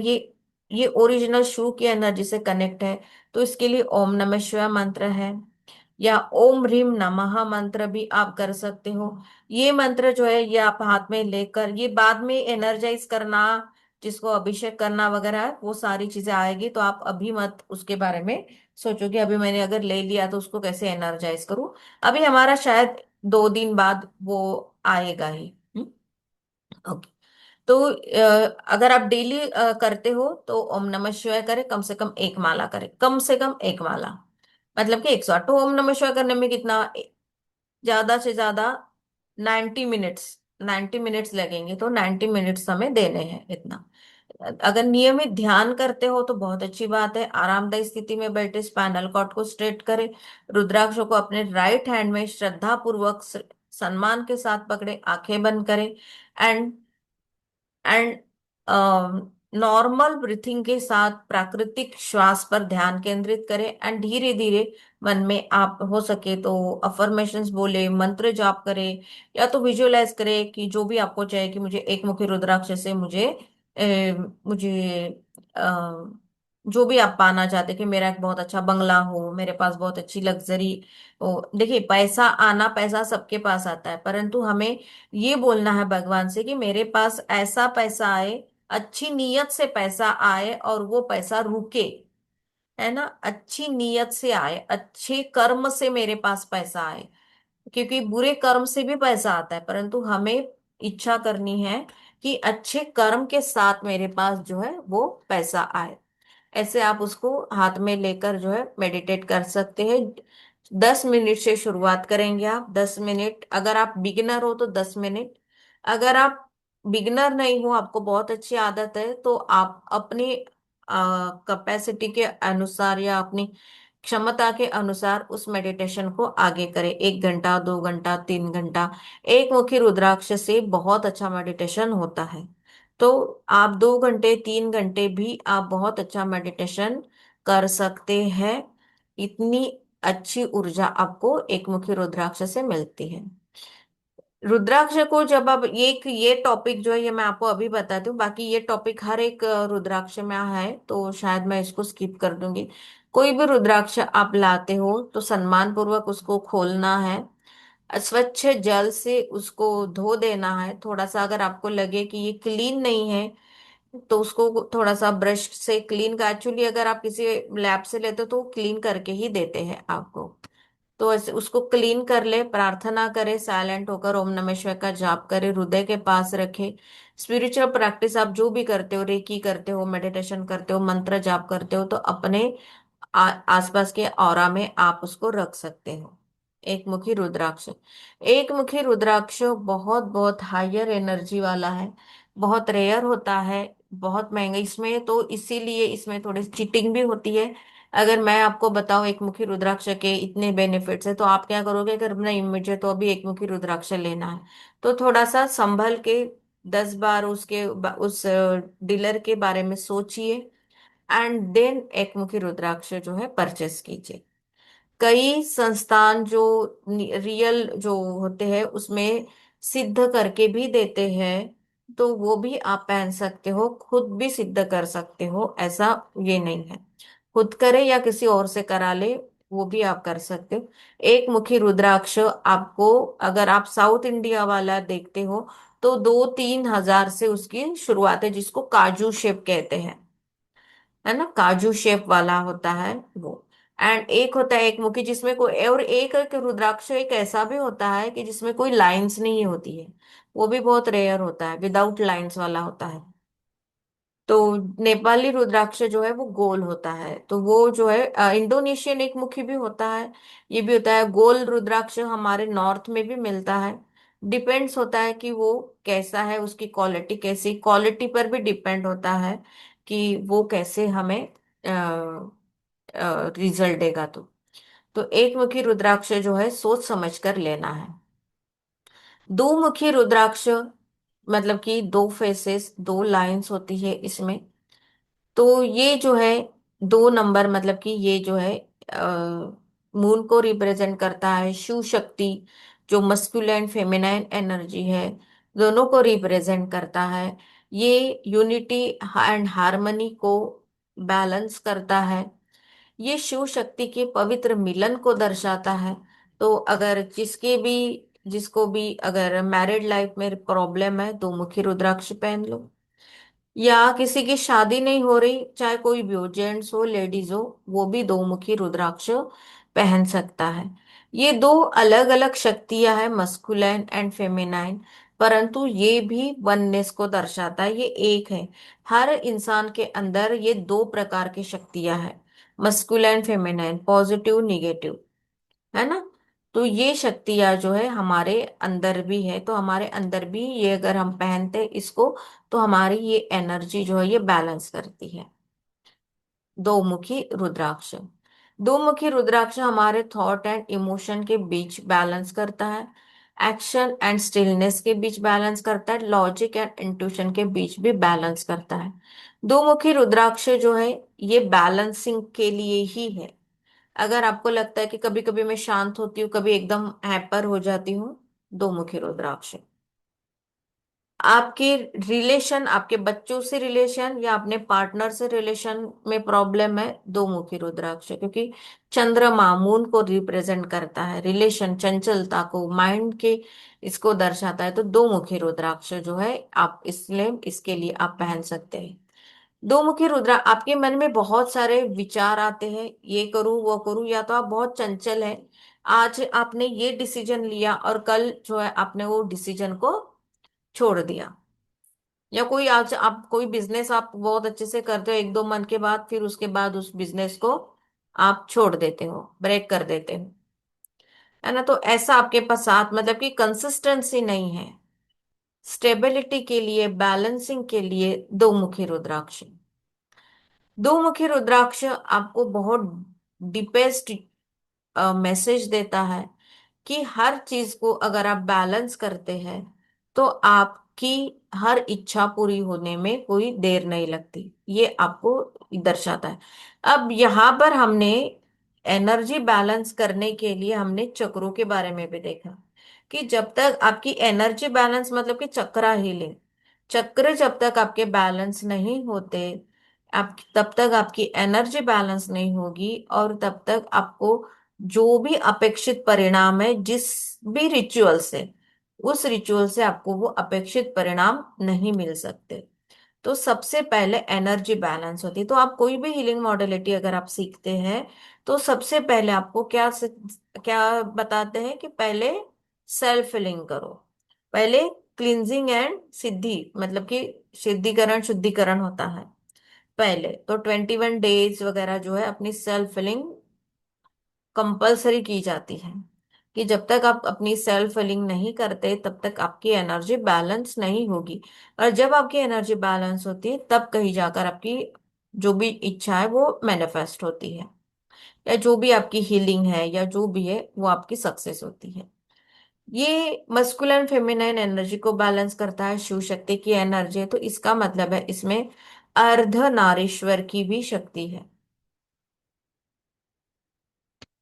ये ओरिजिनल शिव की एनर्जी से कनेक्ट है। तो इसके लिए ओम नमः शिवाय मंत्र है, या ओम ह्रीम नमः मंत्र भी आप कर सकते हो। ये मंत्र जो है ये आप हाथ में लेकर, ये बाद में एनर्जाइज करना, जिसको अभिषेक करना वगैरह है, वो सारी चीजें आएगी, तो आप अभी मत उसके बारे में सोचो कि अभी मैंने अगर ले लिया तो उसको कैसे एनर्जाइज करूं। अभी हमारा शायद 2 दिन बाद वो आएगा ही। ओके। तो अगर आप डेली करते हो तो ओम नमः शिवाय करें, कम से कम एक माला करें, कम से कम एक माला, मतलब कि 108। तो ओम नमः शिवाय करने में कितना, ज्यादा से ज्यादा 90 मिनट्स, 90 मिनट्स लगेंगे, तो 90 मिनट्स हमें देने हैं इतना। अगर नियमित ध्यान करते हो तो बहुत अच्छी बात है। आरामदायी स्थिति में बैठे स्पाइनल कॉर्ड को स्ट्रेट करें, रुद्राक्ष को अपने राइट हैंड में श्रद्धा पूर्वक सम्मान के साथ पकड़े, आंखें बंद करें, एंड एंड नॉर्मल ब्रीथिंग के साथ प्राकृतिक श्वास पर ध्यान केंद्रित करें, एंड धीरे धीरे मन में आप हो सके तो अफर्मेशंस बोले, मंत्र जाप करें, या तो विजुअलाइज करें कि जो भी आपको चाहे कि मुझे एक मुखी रुद्राक्ष से मुझे जो भी आप पाना चाहते कि मेरा एक बहुत अच्छा बंगला हो, मेरे पास बहुत अच्छी लग्जरी हो। देखिए, पैसा आना, पैसा सबके पास आता है, परंतु हमें ये बोलना है भगवान से कि मेरे पास ऐसा पैसा आए, अच्छी नीयत से पैसा आए और वो पैसा रुके, है ना, अच्छी नीयत से आए, अच्छे कर्म से मेरे पास पैसा आए। क्योंकि बुरे कर्म से भी पैसा आता है, परंतु हमें इच्छा करनी है कि अच्छे कर्म के साथ मेरे पास जो है वो पैसा आए। ऐसे आप उसको हाथ में लेकर जो है मेडिटेट कर सकते हैं। 10 मिनट से शुरुआत करेंगे आप, 10 मिनट। अगर आप बिगिनर हो तो 10 मिनट, अगर आप बिगिनर नहीं हो, आपको बहुत अच्छी आदत है, तो आप अपनी कैपेसिटी के अनुसार या अपनी क्षमता के अनुसार उस मेडिटेशन को आगे करें। 1 घंटा, 2 घंटा, 3 घंटा, एक मुखी रुद्राक्ष से बहुत अच्छा मेडिटेशन होता है। तो आप 2 घंटे, 3 घंटे भी आप बहुत अच्छा मेडिटेशन कर सकते हैं। इतनी अच्छी ऊर्जा आपको एक मुखी रुद्राक्ष से मिलती है। रुद्राक्ष को जब आप ये टॉपिक जो है ये मैं आपको अभी बताती हूँ, बाकी ये टॉपिक हर एक रुद्राक्ष में है तो शायद मैं इसको स्किप कर दूंगी। कोई भी रुद्राक्ष आप लाते हो तो सम्मान पूर्वक उसको खोलना है, स्वच्छ जल से उसको धो देना है। थोड़ा सा अगर आपको लगे कि ये क्लीन नहीं है तो उसको थोड़ा सा ब्रश से क्लीन कर, एक्चुअली अगर आप किसी लैब से लेते हो तो क्लीन करके ही देते हैं आपको। तो ऐसे उसको क्लीन कर ले, प्रार्थना करे, साइलेंट होकर ओम नमः शिवाय का जाप करे, हृदय के पास रखे। स्पिरिचुअल प्रैक्टिस आप जो भी करते हो, रेकी करते हो, मेडिटेशन करते हो, मंत्र जाप करते हो, तो अपने आसपास के ऑरा में आप उसको रख सकते हो। एक मुखी रुद्राक्ष, एक मुखी रुद्राक्ष बहुत बहुत हायर एनर्जी वाला है, बहुत रेयर होता है, बहुत महंगा। इसमें तो इसीलिए इसमें थोड़ी चीटिंग भी होती है। अगर मैं आपको बताऊं एक मुखी रुद्राक्ष के इतने बेनिफिट्स है तो आप क्या करोगे, अगर नहीं मुझे तो अभी एक मुखी रुद्राक्ष लेना है तो थोड़ा सा संभल के 10 बार उस डीलर के बारे में सोचिए, एंड देन एक मुखी रुद्राक्ष जो है परचेस कीजिए। कई संस्थान जो रियल जो होते हैं उसमें सिद्ध करके भी देते हैं, तो वो भी आप पहन सकते हो, खुद भी सिद्ध कर सकते हो, ऐसा ये नहीं है। खुद करे या किसी और से करा ले, वो भी आप कर सकते हो। एक मुखी रुद्राक्ष आपको, अगर आप साउथ इंडिया वाला देखते हो तो 2-3 हजार से उसकी शुरुआत है, जिसको काजू शेप कहते हैं, है ना, काजू शेप वाला होता है वो। एंड एक होता है एक मुखी जिसमें कोई, और एक रुद्राक्ष एक ऐसा भी होता है कि जिसमें कोई लाइंस नहीं होती है, वो भी बहुत रेयर होता है, विदाउट लाइंस वाला होता है। तो नेपाली रुद्राक्ष जो है वो गोल होता है, तो वो जो है इंडोनेशियन एक मुखी भी होता है, ये भी होता है। गोल रुद्राक्ष हमारे नॉर्थ में भी मिलता है। डिपेंड्स होता है कि वो कैसा है, उसकी क्वालिटी कैसी, क्वालिटी पर भी डिपेंड होता है कि वो कैसे हमें रिजल्ट देगा। तो एक मुखी रुद्राक्ष जो है सोच समझ कर लेना है। दो मुखी रुद्राक्ष मतलब कि दो फेसेस, दो लाइंस होती है इसमें। तो ये जो है 2 नंबर, मतलब कि ये जो है मून को रिप्रेजेंट करता है, शिव शक्ति जो मस्कुलाइन फेमिनाइन एनर्जी है, दोनों को रिप्रेजेंट करता है। ये यूनिटी एंड हार्मनी को बैलेंस करता है। ये शिव शक्ति के पवित्र मिलन को दर्शाता है। तो अगर जिसको भी अगर मैरिड लाइफ में प्रॉब्लम है, दो मुखी रुद्राक्ष पहन लो। या किसी की शादी नहीं हो रही, चाहे कोई भी हो, जेंट्स हो लेडीज हो, वो भी दो मुखी रुद्राक्ष पहन सकता है। ये दो अलग अलग शक्तियां हैं, मस्कुलाइन एंड फेमिनाइन, परंतु ये भी वननेस को दर्शाता है, ये एक है। हर इंसान के अंदर ये दो प्रकार की शक्तियां हैं, मस्कुलाइन फेमिनाइन, पॉजिटिव निगेटिव, है ना। तो ये शक्तियां जो है हमारे अंदर भी है, तो हमारे अंदर भी ये अगर हम पहनते इसको तो हमारी ये एनर्जी जो है ये बैलेंस करती है। दो मुखी रुद्राक्ष, दो मुखी रुद्राक्ष हमारे थॉट एंड इमोशन के बीच बैलेंस करता है, एक्शन एंड स्टिलनेस के बीच बैलेंस करता है, लॉजिक एंड इंट्यूशन के बीच भी बैलेंस करता है। दो मुखी रुद्राक्ष जो है ये बैलेंसिंग के लिए ही है। अगर आपको लगता है कि कभी कभी मैं शांत होती हूँ, कभी एकदम हैपर हो जाती हूँ, दो मुखी रुद्राक्ष। आपके रिलेशन, आपके बच्चों से रिलेशन या अपने पार्टनर से रिलेशन में प्रॉब्लम है, दो मुखी रुद्राक्ष, क्योंकि चंद्रमा मून को रिप्रेजेंट करता है, रिलेशन चंचलता को, माइंड के इसको दर्शाता है। तो दो मुखी रुद्राक्ष जो है आप इसलिए इसके लिए आप पहन सकते हैं। दो मुखी रुद्रा, आपके मन में बहुत सारे विचार आते हैं, ये करूं वो करूं, या तो आप बहुत चंचल हैं, आज आपने ये डिसीजन लिया और कल जो है आपने वो डिसीजन को छोड़ दिया। या कोई आज आप कोई बिजनेस आप बहुत अच्छे से करते हो, 1-2 मंथ के बाद फिर उसके बाद उस बिजनेस को आप छोड़ देते हो, ब्रेक कर देते हो, है ना। तो ऐसा आपके पास साथ मतलब कि कंसिस्टेंसी नहीं है। स्टेबिलिटी के लिए, बैलेंसिंग के लिए दो मुखी रुद्राक्ष, दो मुखी रुद्राक्ष आपको बहुत डीपेस्ट मैसेज देता है कि हर चीज को अगर आप बैलेंस करते हैं तो आपकी हर इच्छा पूरी होने में कोई देर नहीं लगती, ये आपको दर्शाता है। अब यहाँ पर हमने एनर्जी बैलेंस करने के लिए हमने चक्रों के बारे में भी देखा कि जब तक आपकी एनर्जी बैलेंस मतलब कि चक्रा हीलिंग, चक्र जब तक आपके बैलेंस नहीं होते, आप तब तक आपकी एनर्जी बैलेंस नहीं होगी, और तब तक आपको जो भी अपेक्षित परिणाम है जिस भी रिचुअल से, उस रिचुअल से आपको वो अपेक्षित परिणाम नहीं मिल सकते। तो सबसे पहले एनर्जी बैलेंस होती है। तो आप कोई भी हीलिंग मॉडलिटी अगर आप सीखते हैं तो सबसे पहले आपको क्या बताते हैं कि पहले सेल्फ हीलिंग करो। पहले क्लींजिंग एंड सिद्धि, मतलब कि सिद्धिकरण शुद्धिकरण होता है पहले। तो 21 डेज वगैरह जो है अपनी सेल्फ हीलिंग कंपलसरी की जाती है, कि जब तक आप अपनी सेल्फ हीलिंग नहीं करते तब तक आपकी एनर्जी बैलेंस नहीं होगी। और जब आपकी एनर्जी बैलेंस होती है तब कहीं जाकर आपकी जो भी इच्छा है वो मैनिफेस्ट होती है, या जो भी आपकी हीलिंग है या जो भी है वो आपकी सक्सेस होती है। ये मस्कुलिन फेमिनाइन एनर्जी को बैलेंस करता है, शिव शक्ति की एनर्जी है, तो इसका मतलब है इसमें अर्धनारीश्वर की भी शक्ति है।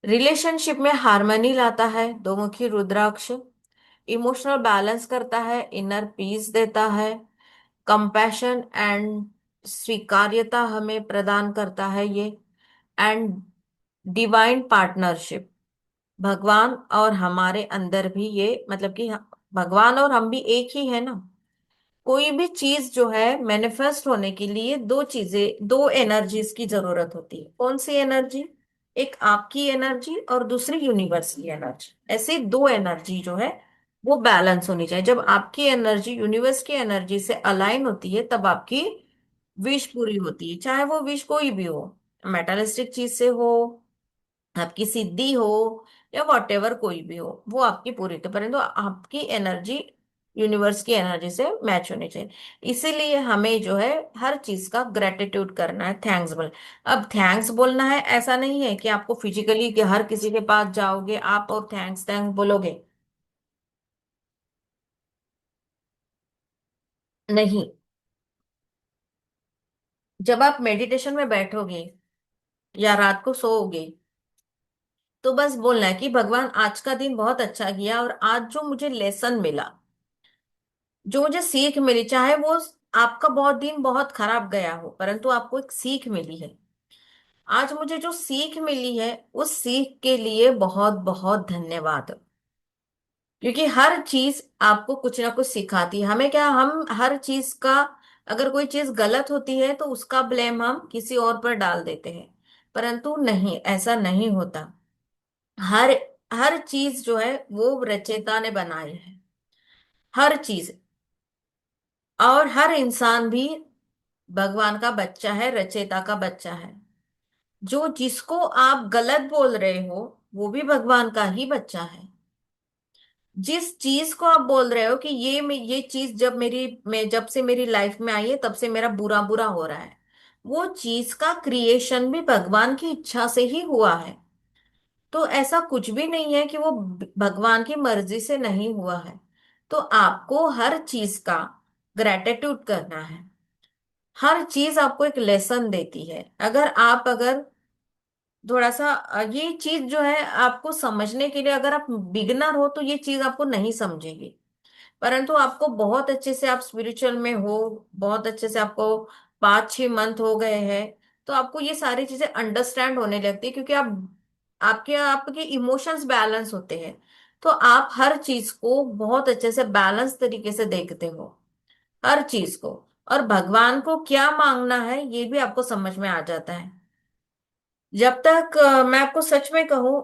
रिलेशनशिप में हार्मनी लाता है दो मुखी रुद्राक्ष, इमोशनल बैलेंस करता है, इनर पीस देता है, कंपैशन एंड स्वीकार्यता हमें प्रदान करता है ये, एंड डिवाइन पार्टनरशिप, भगवान और हमारे अंदर भी ये, मतलब कि भगवान और हम भी एक ही है ना। कोई भी चीज जो है मैनिफेस्ट होने के लिए दो चीजें, दो एनर्जीज की जरूरत होती है। कौन सी एनर्जी? एक आपकी एनर्जी और दूसरी यूनिवर्स की एनर्जी। ऐसे दो एनर्जी जो है वो बैलेंस होनी चाहिए। जब आपकी एनर्जी यूनिवर्स की एनर्जी से अलाइन होती है तब आपकी विश पूरी होती है, चाहे वो विश कोई भी हो, मेटलिस्टिक चीज से हो, आपकी सिद्धि हो, या वॉट एवर कोई भी हो, वो आपकी पूरी थी, परंतु आपकी एनर्जी यूनिवर्स की एनर्जी से मैच होनी चाहिए। इसीलिए हमें जो है हर चीज का ग्रेटिट्यूड करना है, थैंक्स बोल। अब थैंक्स बोलना है ऐसा नहीं है कि आपको फिजिकली कि हर किसी के पास जाओगे आप और थैंक्स थैंक्स बोलोगे, नहीं। जब आप मेडिटेशन में बैठोगे या रात को सोओगे तो बस बोलना है कि भगवान आज का दिन बहुत अच्छा किया, और आज जो मुझे लेसन मिला, जो मुझे सीख मिली, चाहे वो आपका बहुत दिन बहुत खराब गया हो परंतु आपको एक सीख मिली है, आज मुझे जो सीख मिली है उस सीख के लिए बहुत बहुत धन्यवाद। क्योंकि हर चीज आपको कुछ ना कुछ सिखाती है। हमें क्या, हम हर चीज का, अगर कोई चीज गलत होती है तो उसका ब्लेम हम किसी और पर डाल देते हैं, परंतु नहीं, ऐसा नहीं होता। हर हर चीज जो है वो रचयिता ने बनाई है, हर चीज। और हर इंसान भी भगवान का बच्चा है, रचयिता का बच्चा है। जो जिसको आप गलत बोल रहे हो वो भी भगवान का ही बच्चा है। जिस चीज को आप बोल रहे हो कि ये चीज जब से मेरी लाइफ में आई है तब से मेरा बुरा बुरा हो रहा है, वो चीज का क्रिएशन भी भगवान की इच्छा से ही हुआ है। तो ऐसा कुछ भी नहीं है कि वो भगवान की मर्जी से नहीं हुआ है। तो आपको हर चीज का ग्रेटिट्यूड करना है। हर चीज आपको एक लेसन देती है। अगर थोड़ा सा ये चीज जो है आपको समझने के लिए, अगर आप बिगनर हो तो ये चीज आपको नहीं समझेगी, परंतु आपको बहुत अच्छे से, आप स्पिरिचुअल में हो, बहुत अच्छे से आपको 5-6 मंथ हो गए हैं, तो आपको ये सारी चीजें अंडरस्टैंड होने लगती है, क्योंकि आप आपके आपके इमोशंस बैलेंस होते हैं। तो आप हर चीज को बहुत अच्छे से बैलेंस तरीके से देखते हो, हर चीज को। और भगवान को क्या मांगना है ये भी आपको समझ में आ जाता है। जब तक मैं आपको सच में कहूं,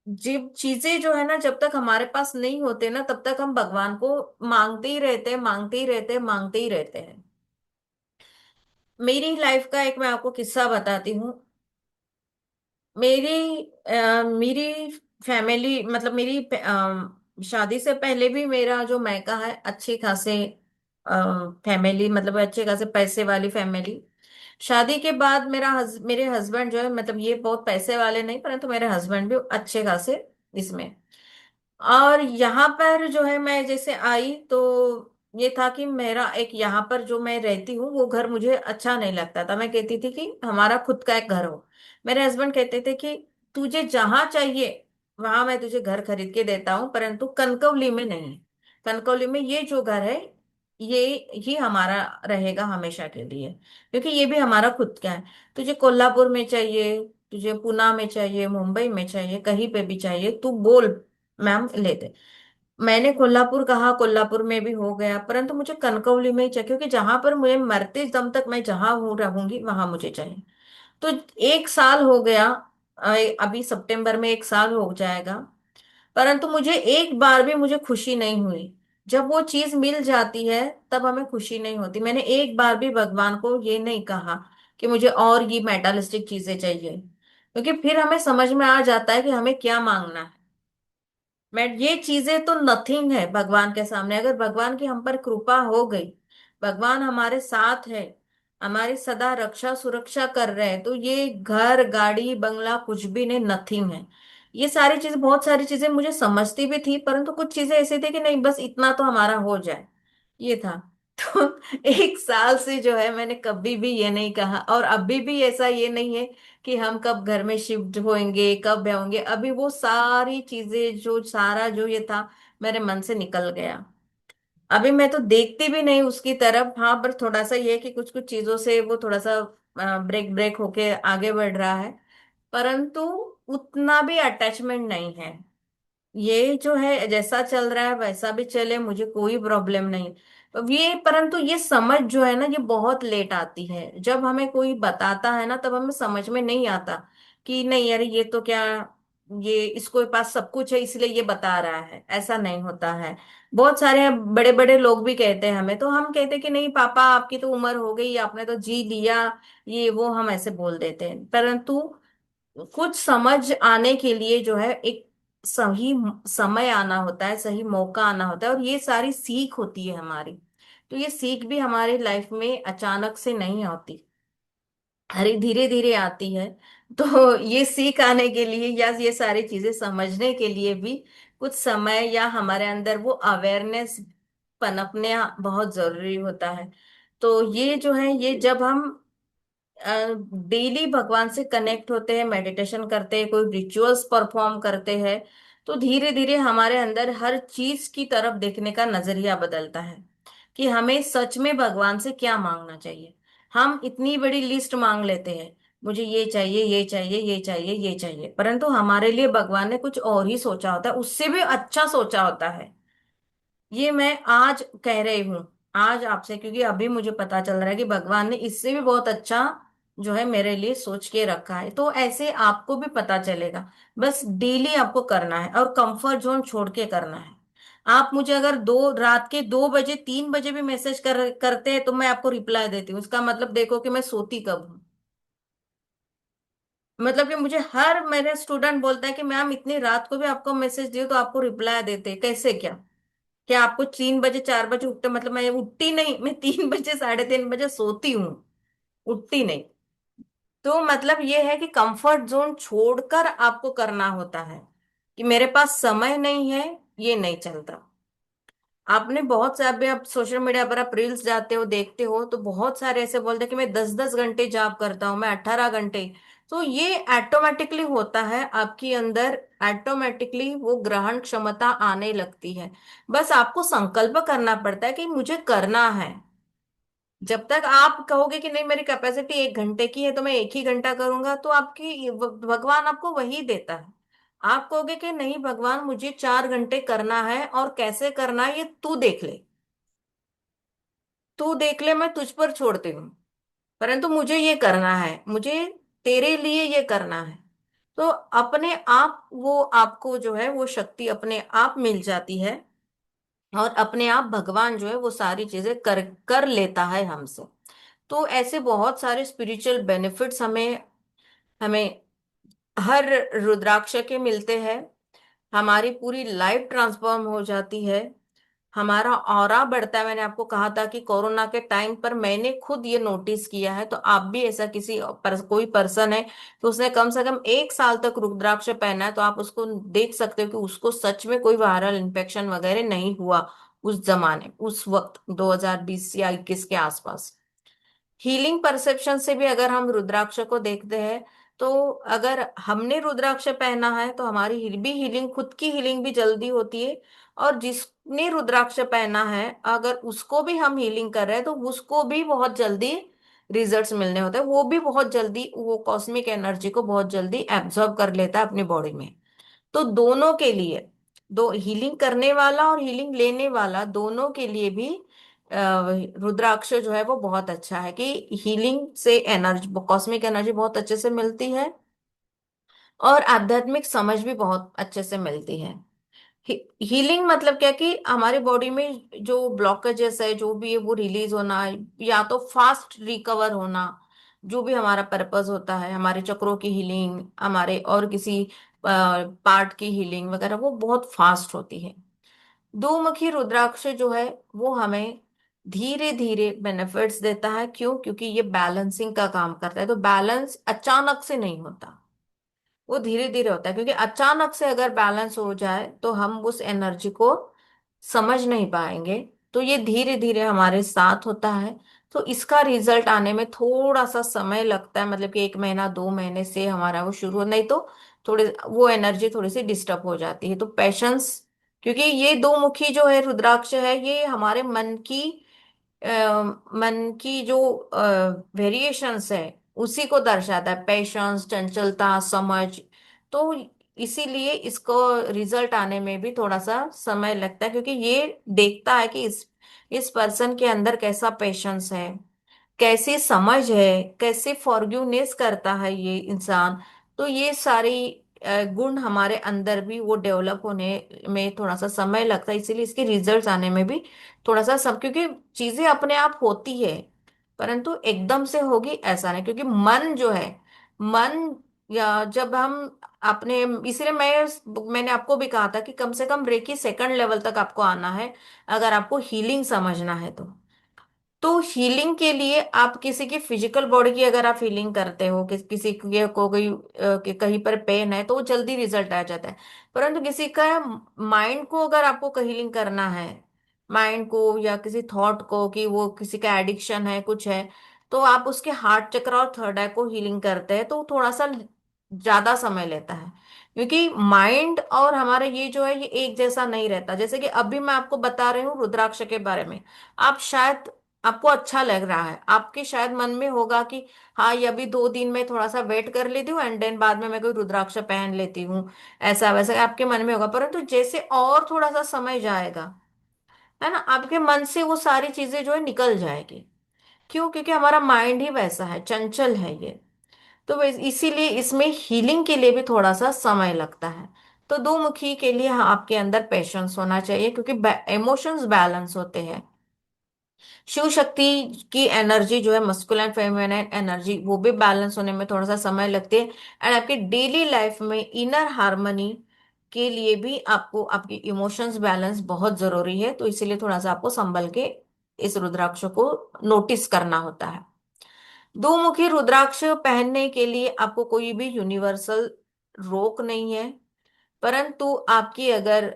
जब चीजें जो है ना जब तक हमारे पास नहीं होते ना तब तक हम भगवान को मांगते ही रहते हैं, मांगते ही रहते हैं, मांगते ही रहते हैं। मेरी लाइफ का एक मैं आपको किस्सा बताती हूँ। मेरी फैमिली, मतलब मेरी शादी से पहले भी मेरा जो मायका है अच्छे खासे फैमिली, मतलब अच्छे खासे पैसे वाली फैमिली। शादी के बाद मेरे हस्बैंड जो है, मतलब ये बहुत पैसे वाले नहीं परंतु मेरे हस्बैंड भी अच्छे खासे इसमें। और यहाँ पर जो है मैं जैसे आई तो ये था कि मेरा एक यहाँ पर जो मैं रहती हूँ वो घर मुझे अच्छा नहीं लगता था। मैं कहती थी कि हमारा खुद का एक घर हो। मेरे हस्बैंड कहते थे कि तुझे जहां चाहिए वहां मैं तुझे घर खरीद के देता हूँ, परंतु कनकवली में नहीं। कनकवली में ये जो घर है, ये ही हमारा रहेगा हमेशा के लिए, क्योंकि ये भी हमारा खुद का है। तुझे कोल्हापुर में चाहिए, तुझे पुणे में चाहिए, मुंबई में चाहिए, कहीं पे भी चाहिए, तू बोल, मैम ले दे। मैंने कोल्हापुर कहा, कोल्हापुर में भी हो गया, परंतु मुझे कनकवली में ही चाहिए, क्योंकि जहां पर मुझे मरते दम तक मैं जहां हूँ रहूंगी वहां मुझे चाहिए। तो 1 साल हो गया, अभी सितंबर में 1 साल हो जाएगा, परंतु मुझे एक बार भी मुझे खुशी नहीं हुई। जब वो चीज मिल जाती है तब हमें खुशी नहीं होती। मैंने एक बार भी भगवान को ये नहीं कहा कि मुझे और ये मेटालिस्टिक चीजें चाहिए, क्योंकि फिर हमें समझ में आ जाता है कि हमें क्या मांगना है। मैं ये चीजें तो नथिंग है भगवान के सामने। अगर भगवान की हम पर कृपा हो गई, भगवान हमारे साथ है, हमारी सदा रक्षा सुरक्षा कर रहे हैं, तो ये घर गाड़ी बंगला कुछ भी नहीं, नथिंग है। ये सारी चीजें, बहुत सारी चीजें मुझे समझती भी थी, परंतु कुछ चीजें ऐसी थी कि नहीं, बस इतना तो हमारा हो जाए, ये था। तो 1 साल से जो है मैंने कभी भी ये नहीं कहा, और अभी भी ऐसा ये नहीं है कि हम कब घर में शिफ्ट होंगे, कब होंगे। अभी वो सारी चीजें, जो सारा जो ये था, मेरे मन से निकल गया। अभी मैं तो देखती भी नहीं उसकी तरफ। हाँ, पर थोड़ा सा ये है कि कुछ कुछ चीजों से वो थोड़ा सा ब्रेक ब्रेक होके आगे बढ़ रहा है, परंतु उतना भी अटैचमेंट नहीं है। ये जो है जैसा चल रहा है वैसा भी चले, मुझे कोई प्रॉब्लम नहीं। अब ये, परंतु ये समझ जो है ना, ये बहुत लेट आती है। जब हमें कोई बताता है ना, तब हमें समझ में नहीं आता कि नहीं यार, ये तो क्या, ये इसको पास सब कुछ है इसलिए ये बता रहा है, ऐसा नहीं होता है। बहुत सारे बड़े बड़े लोग भी कहते हैं हमें, तो हम कहते हैं कि नहीं पापा, आपकी तो उम्र हो गई, आपने तो जी लिया, ये वो हम ऐसे बोल देते हैं। परंतु कुछ समझ आने के लिए जो है एक सही समय आना होता है, सही मौका आना होता है, और ये सारी सीख होती है हमारी। तो ये सीख भी हमारी लाइफ में अचानक से नहीं आती, हरी धीरे धीरे आती है। तो ये सीख आने के लिए या ये सारी चीजें समझने के लिए भी कुछ समय या हमारे अंदर वो अवेयरनेस पनपने बहुत जरूरी होता है। तो ये जो है, ये जब हम डेली भगवान से कनेक्ट होते हैं, मेडिटेशन करते हैं, कोई रिचुअल्स परफॉर्म करते हैं, तो धीरे धीरे हमारे अंदर हर चीज की तरफ देखने का नजरिया बदलता है कि हमें सच में भगवान से क्या मांगना चाहिए। हम इतनी बड़ी लिस्ट मांग लेते हैं, मुझे ये चाहिए, ये चाहिए, ये चाहिए, ये चाहिए, परंतु हमारे लिए भगवान ने कुछ और ही सोचा होता है, उससे भी अच्छा सोचा होता है। ये मैं आज कह रही हूँ, आज आपसे, क्योंकि अभी मुझे पता चल रहा है कि भगवान ने इससे भी बहुत अच्छा जो है मेरे लिए सोच के रखा है। तो ऐसे आपको भी पता चलेगा। बस डेली आपको करना है और कंफर्ट जोन छोड़ के करना है। आप मुझे अगर दो रात के 2 बजे 3 बजे भी मैसेज करते हैं तो मैं आपको रिप्लाई देती हूँ। इसका मतलब देखो कि मैं सोती कब हूँ। मतलब कि मुझे हर मेरे स्टूडेंट बोलता है कि मैम इतनी रात को भी आपको मैसेज दियो तो आपको रिप्लाई देते, कैसे क्या? क्या आपको 3 बजे 4 बजे उठते, मतलब मैं उठती नहीं, मैं 3 बजे 3:30 बजे सोती हूँ, उठती नहीं। तो मतलब ये है कि कंफर्ट जोन छोड़कर आपको करना होता है, कि मेरे पास समय नहीं है, ये नहीं चलता। आपने बहुत से, अभी आप सोशल मीडिया पर आप रील्स जाते हो, देखते हो, तो बहुत सारे ऐसे बोलते हैं कि मैं 10-10 घंटे जॉब करता हूँ, मैं 18 घंटे। तो ये ऑटोमेटिकली होता है आपके अंदर, ऑटोमेटिकली वो ग्रहण क्षमता आने लगती है। बस आपको संकल्प करना पड़ता है कि मुझे करना है। जब तक आप कहोगे कि नहीं, मेरी कैपेसिटी 1 घंटे की है तो मैं 1 ही घंटा करूंगा, तो आपकी भगवान आपको वही देता है। आप कहोगे कि नहीं भगवान, मुझे 4 घंटे करना है, और कैसे करना है ये तू देख ले, तू देख ले, मैं तुझ पर छोड़ती हूँ, परंतु मुझे ये करना है, मुझे तेरे लिए ये करना है। तो अपने आप वो आपको जो है वो शक्ति अपने आप मिल जाती है, और अपने आप भगवान जो है वो सारी चीजें कर कर लेता है हमसे। तो ऐसे बहुत सारे स्पिरिचुअल बेनिफिट्स हमें हमें हर रुद्राक्ष के मिलते हैं। हमारी पूरी लाइफ ट्रांसफॉर्म हो जाती है, हमारा ऑरा बढ़ता है। मैंने आपको कहा था कि कोरोना के टाइम पर मैंने खुद ये नोटिस किया है, तो आप भी ऐसा कोई पर्सन है तो उसने कम से कम 1 साल तक रुद्राक्ष पहना है, तो आप उसको देख सकते हो कि उसको सच में कोई वायरल इन्फेक्शन वगैरह नहीं हुआ उस जमाने, उस वक्त 2020 या 21 के आसपास। हीलिंग परसेप्शन से भी अगर हम रुद्राक्ष को देखते हैं, तो अगर हमने रुद्राक्ष पहना है तो हमारी भी हीलिंग, खुद की हीलिंग भी जल्दी होती है। और जिसने रुद्राक्ष पहना है, अगर उसको भी हम हीलिंग कर रहे हैं तो उसको भी बहुत जल्दी रिजल्ट्स मिलने होते हैं। वो भी बहुत जल्दी वो कॉस्मिक एनर्जी को बहुत जल्दी एब्जॉर्ब कर लेता है अपनी बॉडी में। तो दोनों के लिए, दो हीलिंग करने वाला और हीलिंग लेने वाला, दोनों के लिए भी रुद्राक्ष जो है वो बहुत अच्छा है कि हीलिंग से एनर्जी, कॉस्मिक एनर्जी बहुत अच्छे से मिलती है। और आध्यात्मिक समझ भी बहुत अच्छे से मिलती है। हीलिंग मतलब क्या कि हमारी बॉडी में जो ब्लॉकेजेस है जो भी है वो रिलीज होना, या तो फास्ट रिकवर होना। जो भी हमारा पर्पस होता है, हमारे चक्रों की हीलिंग, हमारे और किसी पार्ट की हीलिंग वगैरह, वो बहुत फास्ट होती है। दो मुखी रुद्राक्ष जो है वो हमें धीरे धीरे बेनिफिट्स देता है। क्यों? क्योंकि ये बैलेंसिंग का काम करता है। तो बैलेंस अचानक से नहीं होता, वो धीरे धीरे होता है। क्योंकि अचानक से अगर बैलेंस हो जाए तो हम उस एनर्जी को समझ नहीं पाएंगे। तो ये धीरे धीरे हमारे साथ होता है। तो इसका रिजल्ट आने में थोड़ा सा समय लगता है, मतलब कि 1 महीना 2 महीने से हमारा वो शुरू हो, नहीं तो थोड़े वो एनर्जी थोड़ी सी डिस्टर्ब हो जाती है। तो पेशेंस, क्योंकि ये दो मुखी जो है रुद्राक्ष है, ये हमारे मन की जो वेरिएशंस है उसी को दर्शाता है, पेशेंस, चंचलता, समझ। तो इसीलिए इसको रिजल्ट आने में भी थोड़ा सा समय लगता है, क्योंकि ये देखता है कि इस पर्सन के अंदर कैसा पेशेंस है, कैसी समझ है, कैसे फॉरगिवनेस करता है ये इंसान। तो ये सारी गुण हमारे अंदर भी वो डेवलप होने में थोड़ा सा समय लगता है। इसीलिए इसके रिजल्ट्स आने में भी थोड़ा सा सब, क्योंकि चीजें अपने आप होती है परंतु एकदम से होगी ऐसा नहीं। क्योंकि मन जो है, मन, या जब हम अपने, इसलिए मैंने आपको भी कहा था कि कम से कम रेकी सेकंड लेवल तक आपको आना है अगर आपको हीलिंग समझना है तो हीलिंग के लिए आप किसी की फिजिकल बॉडी की अगर आप हीलिंग करते हो, किसी को कोई कहीं पर पेन है तो वो जल्दी रिजल्ट आ जाता है। परंतु किसी का माइंड को अगर आपको हीलिंग करना है, माइंड को या किसी थॉट को, कि वो किसी का एडिक्शन है, कुछ है, तो आप उसके हार्ट चक्र और थर्ड आई को हीलिंग करते हैं तो थोड़ा सा ज्यादा समय लेता है। क्योंकि माइंड और हमारा ये जो है ये एक जैसा नहीं रहता। जैसे कि अभी मैं आपको बता रही हूँ रुद्राक्ष के बारे में, आप शायद, आपको अच्छा लग रहा है, आपके शायद मन में होगा कि हाँ ये अभी 2 दिन में थोड़ा सा वेट कर लेती हूँ एंड देन बाद में मैं कोई रुद्राक्ष पहन लेती हूँ, ऐसा वैसा आपके मन में होगा। परंतु जैसे और थोड़ा सा समय जाएगा, है ना, आपके मन से वो सारी चीजें जो है निकल जाएगी। क्यों? क्योंकि हमारा माइंड ही वैसा है, चंचल है ये। तो इसीलिए इसमें हीलिंग के लिए भी थोड़ा सा समय लगता है। तो दो मुखी के लिए आपके अंदर पेशेंस होना चाहिए, क्योंकि इमोशंस बैलेंस होते हैं। शिव शक्ति की एनर्जी जो है, मस्कुलिन फेमिनिन एनर्जी, वो भी बैलेंस होने में थोड़ा सा समय लगती है। एंड आपकी डेली लाइफ में इनर हार्मनी के लिए भी आपको आपकी इमोशंस बैलेंस बहुत जरूरी है। तो इसीलिए थोड़ा सा आपको संभल के इस रुद्राक्ष को नोटिस करना होता है। दो मुखी रुद्राक्ष पहनने के लिए आपको कोई भी यूनिवर्सल रोक नहीं है। परंतु आपकी अगर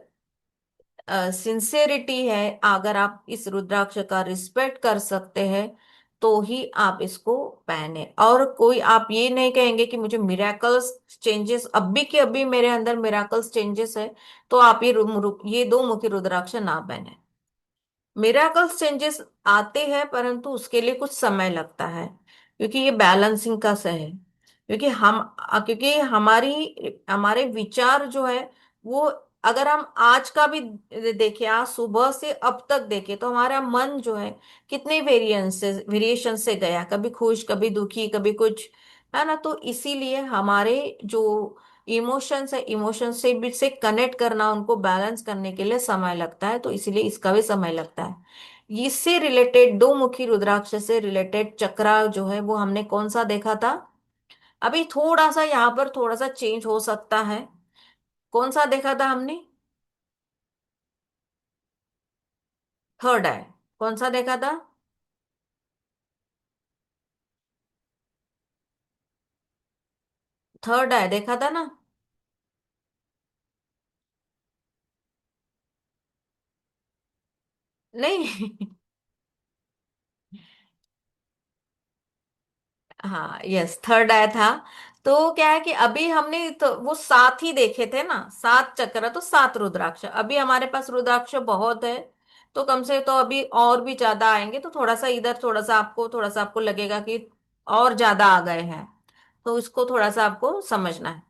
सिंसेरिटी है, अगर आप इस रुद्राक्ष का रिस्पेक्ट कर सकते हैं तो ही आप इसको पहने। और कोई आप ये नहीं कहेंगे कि मुझे मिराकल्स चेंजेस अभी के अभी मेरे अंदर मिराकल्स चेंजेस है, तो आप ये दो मुखी रुद्राक्ष ना पहने। मिराकल्स चेंजेस आते हैं परंतु उसके लिए कुछ समय लगता है, क्योंकि ये बैलेंसिंग का से है। क्योंकि हमारी हमारे विचार जो है वो, अगर हम आज का भी देखें, आज सुबह से अब तक देखें, तो हमारा मन जो है कितने वेरिएशन से गया, कभी खुश कभी दुखी कभी कुछ, है ना। तो इसीलिए हमारे जो इमोशंस है, इमोशंस से कनेक्ट करना, उनको बैलेंस करने के लिए समय लगता है। तो इसीलिए इसका भी समय लगता है। इससे रिलेटेड, दो मुखी रुद्राक्ष से रिलेटेड चक्रा जो है वो हमने कौन सा देखा था? अभी थोड़ा सा यहाँ पर थोड़ा सा चेंज हो सकता है। कौन सा देखा था हमने? थर्ड आई। कौन सा देखा था? थर्ड आई देखा था ना? नहीं। हाँ, यस, थर्ड आई था। तो क्या है कि अभी हमने तो वो सात ही देखे थे ना, सात चक्र तो सात रुद्राक्ष, अभी हमारे पास रुद्राक्ष बहुत है। तो कम से तो अभी और भी ज्यादा आएंगे, तो थोड़ा सा इधर थोड़ा सा आपको लगेगा कि और ज्यादा आ गए हैं। तो इसको थोड़ा सा आपको समझना है।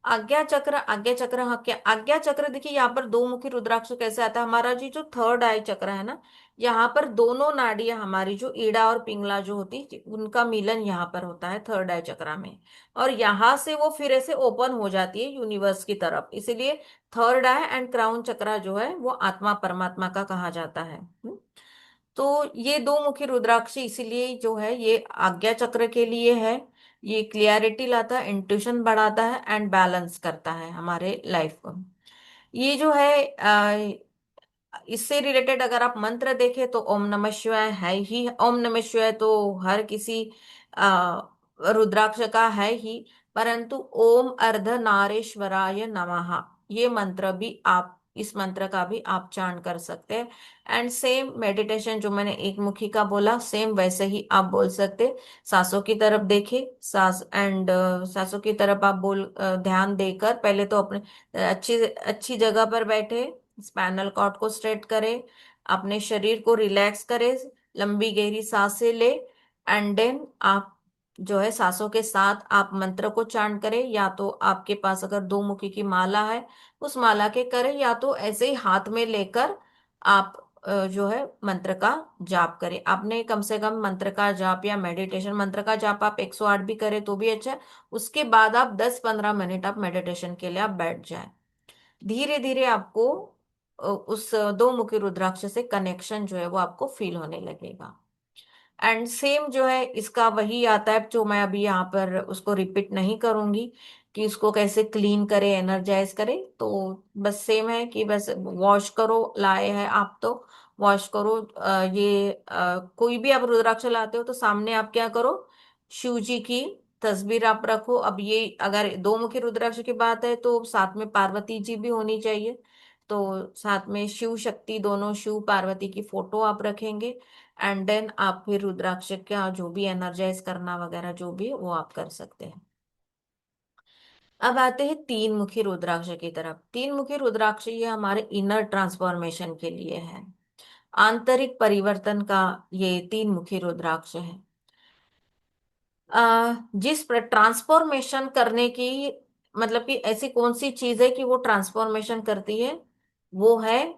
आज्ञा चक्र, हाँ क्या आज्ञा चक्र, देखिए यहाँ पर दो मुखी रुद्राक्ष कैसे आता है। हमारा जी जो थर्ड आई चक्र है ना, यहाँ पर दोनों नाड़ियां हमारी जो ईड़ा और पिंगला जो होती, उनका मिलन यहाँ पर होता है थर्ड आई चक्र में। और यहाँ से वो फिर ऐसे ओपन हो जाती है यूनिवर्स की तरफ, इसीलिए थर्ड आई एंड क्राउन चक्र जो है वो आत्मा परमात्मा का कहा जाता है। तो ये दो मुखी रुद्राक्ष इसीलिए जो है ये आज्ञा चक्र के लिए है। ये क्लियरिटी लाता है, इंट्यूशन बढ़ाता है एंड बैलेंस करता है हमारे लाइफ को। ये जो है इससे रिलेटेड अगर आप मंत्र देखें तो ओम नमः शिवाय है ही। ओम नमः शिवाय तो हर किसी आ, रुद्राक्ष का है ही। परंतु ओम अर्धनारेश्वराय नमः, ये मंत्र भी आप, इस मंत्र का भी आप चांट कर सकते हैं। एंड सेम मेडिटेशन जो मैंने एक मुखी का बोला, सेम वैसे ही आप बोल सकते हैं। सांसों की तरफ देखे, सांस एंड सांसों की तरफ आप ध्यान देकर पहले तो अपने अच्छी अच्छी जगह पर बैठे, स्पाइनल कॉर्ड को स्ट्रेट करें, अपने शरीर को रिलैक्स करें, लंबी गहरी सांसें ले, एंड देन आप जो है सांसों के साथ आप मंत्र को चांट करें। या तो आपके पास अगर दो मुखी की माला है उस माला के करें, या तो ऐसे ही हाथ में लेकर आप जो है मंत्र का जाप करें। आपने कम से कम मंत्र का जाप या मेडिटेशन, मंत्र का जाप आप 108 भी करें तो भी अच्छा है। उसके बाद आप 10-15 मिनट आप मेडिटेशन के लिए आप बैठ जाएं। धीरे धीरे आपको उस दो मुखी रुद्राक्ष से कनेक्शन जो है वो आपको फील होने लगेगा। एंड सेम जो है इसका वही आता है जो मैं अभी यहाँ पर उसको रिपीट नहीं करूंगी कि उसको कैसे क्लीन करें, एनर्जाइज करें। तो बस सेम है कि बस वॉश करो, लाए हैं आप तो वॉश करो। कोई भी आप रुद्राक्ष लाते हो तो सामने आप क्या करो, शिव जी की तस्वीर आप रखो। अब ये अगर दो मुखी रुद्राक्ष की बात है तो साथ में पार्वती जी भी होनी चाहिए। तो साथ में शिव शक्ति दोनों, शिव पार्वती की फोटो आप रखेंगे। एंड देन आप फिर रुद्राक्ष का जो भी एनर्जाइज करना वगैरह जो भी वो आप कर सकते हैं। अब आते हैं तीन मुखी रुद्राक्ष की तरफ। तीन मुखी रुद्राक्ष ये हमारे इनर ट्रांसफॉर्मेशन के लिए है, आंतरिक परिवर्तन का ये तीन मुखी रुद्राक्ष है। जिस पर ट्रांसफॉर्मेशन करने की, मतलब कि ऐसी कौन सी चीज है कि वो ट्रांसफॉर्मेशन करती है, वो है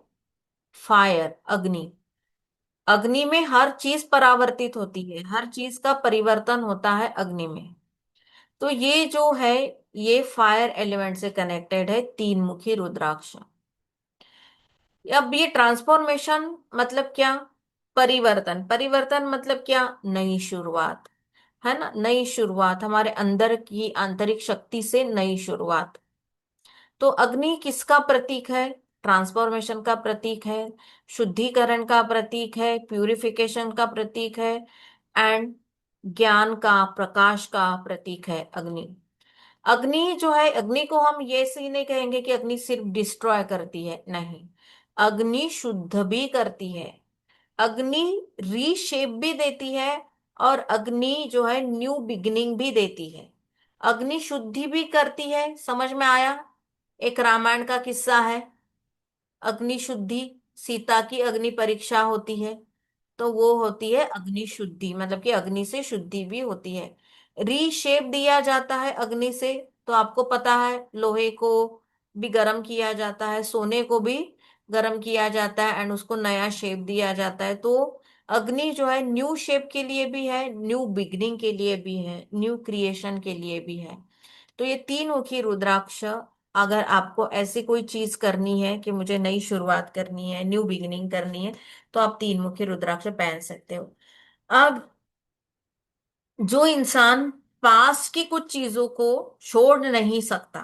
फायर, अग्नि। अग्नि में हर चीज परावर्तित होती है, हर चीज का परिवर्तन होता है अग्नि में। तो ये जो है ये फायर एलिमेंट से कनेक्टेड है तीन मुखी रुद्राक्ष। अब ये ट्रांसफॉर्मेशन मतलब क्या, परिवर्तन, परिवर्तन मतलब क्या, नई शुरुआत, है ना, नई शुरुआत, हमारे अंदर की आंतरिक शक्ति से नई शुरुआत। तो अग्नि किसका प्रतीक है, ट्रांसफॉर्मेशन का प्रतीक है, शुद्धिकरण का प्रतीक है, प्यूरिफिकेशन का प्रतीक है, एंड ज्ञान का, प्रकाश का प्रतीक है अग्नि। अग्नि जो है, अग्नि को हम ये से ही नहीं कहेंगे कि अग्नि सिर्फ डिस्ट्रॉय करती है, नहीं, अग्नि शुद्ध भी करती है, अग्नि रीशेप भी देती है, और अग्नि जो है न्यू बिगिनिंग भी देती है। अग्नि शुद्धि भी करती है, समझ में आया। एक रामायण का किस्सा है, अग्नि शुद्धि, सीता की अग्नि परीक्षा होती है, तो वो होती है अग्नि शुद्धि, मतलब कि अग्नि से शुद्धि भी होती है। रीशेप दिया जाता है अग्नि से, तो आपको पता है लोहे को भी गर्म किया जाता है, सोने को भी गर्म किया जाता है, एंड उसको नया शेप दिया जाता है। तो अग्नि जो है न्यू शेप के लिए भी है, न्यू बिगनिंग के लिए भी है, न्यू क्रिएशन के लिए भी है। तो ये तीन मुखी रुद्राक्ष, अगर आपको ऐसी कोई चीज करनी है कि मुझे नई शुरुआत करनी है, न्यू बिगिनिंग करनी है, तो आप तीन मुखी रुद्राक्ष पहन सकते हो। अब जो इंसान पास्ट की कुछ चीजों को छोड़ नहीं सकता,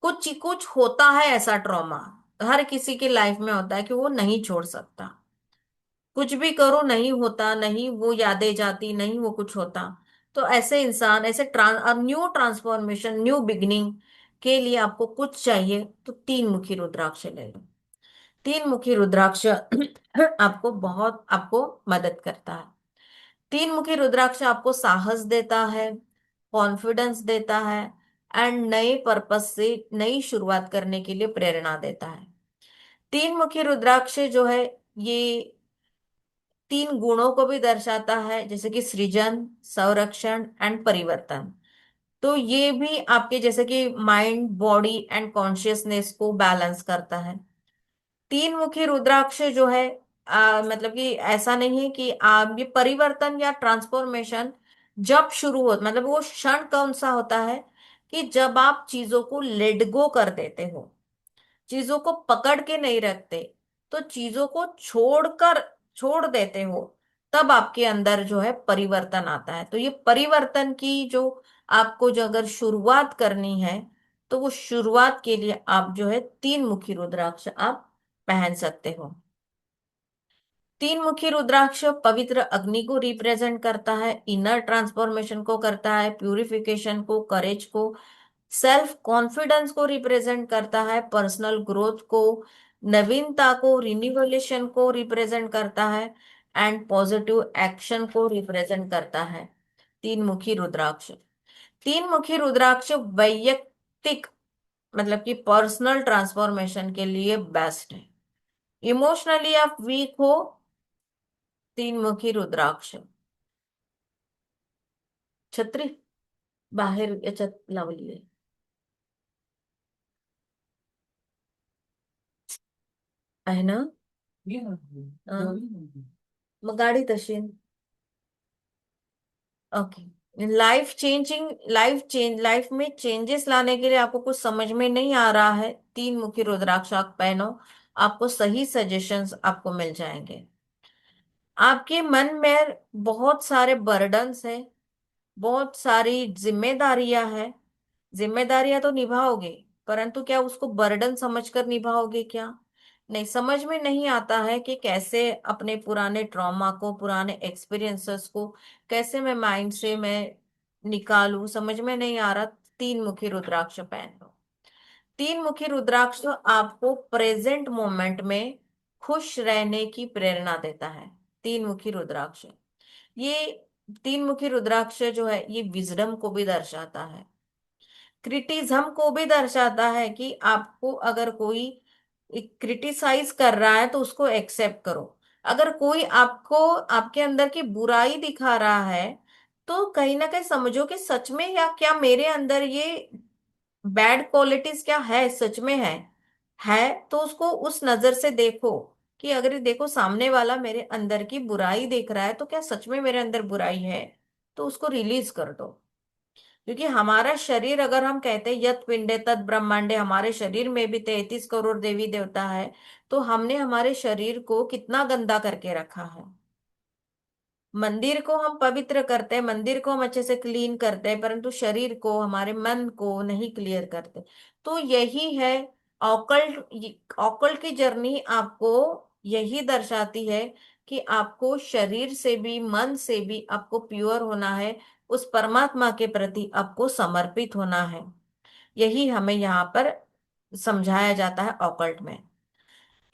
कुछ कुछ होता है ऐसा ट्रॉमा, हर किसी की लाइफ में होता है कि वो नहीं छोड़ सकता, कुछ भी करो नहीं होता, नहीं वो यादें जाती, नहीं वो कुछ होता। तो ऐसे इंसान, ऐसे अब न्यू ट्रांसफॉर्मेशन, न्यू बिगनिंग के लिए आपको कुछ चाहिए तो तीन मुखी रुद्राक्ष ले लो। तीन मुखी रुद्राक्ष आपको बहुत, आपको मदद करता है। तीन मुखी रुद्राक्ष आपको साहस देता है, कॉन्फिडेंस देता है एंड नए पर्पस से नई शुरुआत करने के लिए प्रेरणा देता है। तीन मुखी रुद्राक्ष जो है ये तीन गुणों को भी दर्शाता है, जैसे कि सृजन, संरक्षण एंड परिवर्तन। तो ये भी आपके जैसे कि माइंड, बॉडी एंड कॉन्शियसनेस को बैलेंस करता है। तीन मुखी रुद्राक्ष जो है मतलब कि ऐसा नहीं है कि आप ये परिवर्तन या ट्रांसफॉर्मेशन जब शुरू हो, मतलब वो क्षण कौन सा होता है कि जब आप चीजों को लेट गो कर देते हो, चीजों को पकड़ के नहीं रखते, तो चीजों को छोड़कर छोड़ देते हो, तब आपके अंदर जो है परिवर्तन आता है। तो ये परिवर्तन की जो आपको जो अगर शुरुआत करनी है, तो वो शुरुआत के लिए आप जो है तीन मुखी रुद्राक्ष आप पहन सकते हो। तीन मुखी रुद्राक्ष पवित्र अग्नि को रिप्रेजेंट करता है, इनर ट्रांसफॉर्मेशन को करता है, प्यूरिफिकेशन को, करेज को, सेल्फ कॉन्फिडेंस को रिप्रेजेंट करता है, पर्सनल ग्रोथ को, नवीनता को, रिन्यूएशन को रिप्रेजेंट करता है, एंड पॉजिटिव एक्शन को रिप्रेजेंट करता है। तीन मुखी रुद्राक्ष, तीन मुखी रुद्राक्ष वैयक्तिक मतलब कि पर्सनल ट्रांसफॉर्मेशन के लिए बेस्ट है। इमोशनली आप वीक हो, तीन मुखी रुद्राक्ष, छत्री बाहेर याच्यात लावली आहे, आहे ना? हा. मग गाडी तशी ओके। लाइफ में चेंजेस लाने के लिए आपको कुछ समझ में नहीं आ रहा है, तीन मुखी रुद्राक्ष आप पहनो, आपको सही सजेशंस आपको मिल जाएंगे। आपके मन में बहुत सारे बर्डन्स है, बहुत सारी जिम्मेदारियां हैं। जिम्मेदारियां तो निभाओगे, परंतु क्या उसको बर्डन समझकर निभाओगे क्या? नहीं, समझ में नहीं आता है कि कैसे अपने पुराने ट्रॉमा को, पुराने एक्सपीरियंसेस को कैसे मैं माइंड से मैं निकालूं, समझ में नहीं आ रहा। तीन मुखी रुद्राक्ष पहन लो। तीन मुखी रुद्राक्ष तो आपको प्रेजेंट मोमेंट में खुश रहने की प्रेरणा देता है। तीन मुखी रुद्राक्ष, ये तीन मुखी रुद्राक्ष जो है ये विजडम को भी दर्शाता है, क्रिटिज्म को भी दर्शाता है कि आपको अगर कोई क्रिटिसाइज कर रहा है तो उसको एक्सेप्ट करो। अगर कोई आपको आपके अंदर की बुराई दिखा रहा है, तो कहीं ना कहीं समझो कि सच में या क्या मेरे अंदर ये बैड क्वालिटीज क्या है, सच में है तो उसको उस नजर से देखो कि अगर ये देखो सामने वाला मेरे अंदर की बुराई देख रहा है, तो क्या सच में मेरे अंदर बुराई है, तो उसको रिलीज कर दो। क्योंकि हमारा शरीर, अगर हम कहते हैं यत पिंडे तत् ब्रह्मांडे, हमारे शरीर में भी 33 करोड़ देवी देवता है, तो हमने हमारे शरीर को कितना गंदा करके रखा है। मंदिर को हम पवित्र करते हैं, मंदिर को हम अच्छे से क्लीन करते हैं, परंतु शरीर को, हमारे मन को नहीं क्लियर करते। तो यही है ऑकल्ट, ऑकल्ट की जर्नी आपको यही दर्शाती है कि आपको शरीर से भी मन से भी आपको प्योर होना है, उस परमात्मा के प्रति आपको समर्पित होना है। यही हमें यहाँ पर समझाया जाता है ऑकल्ट में।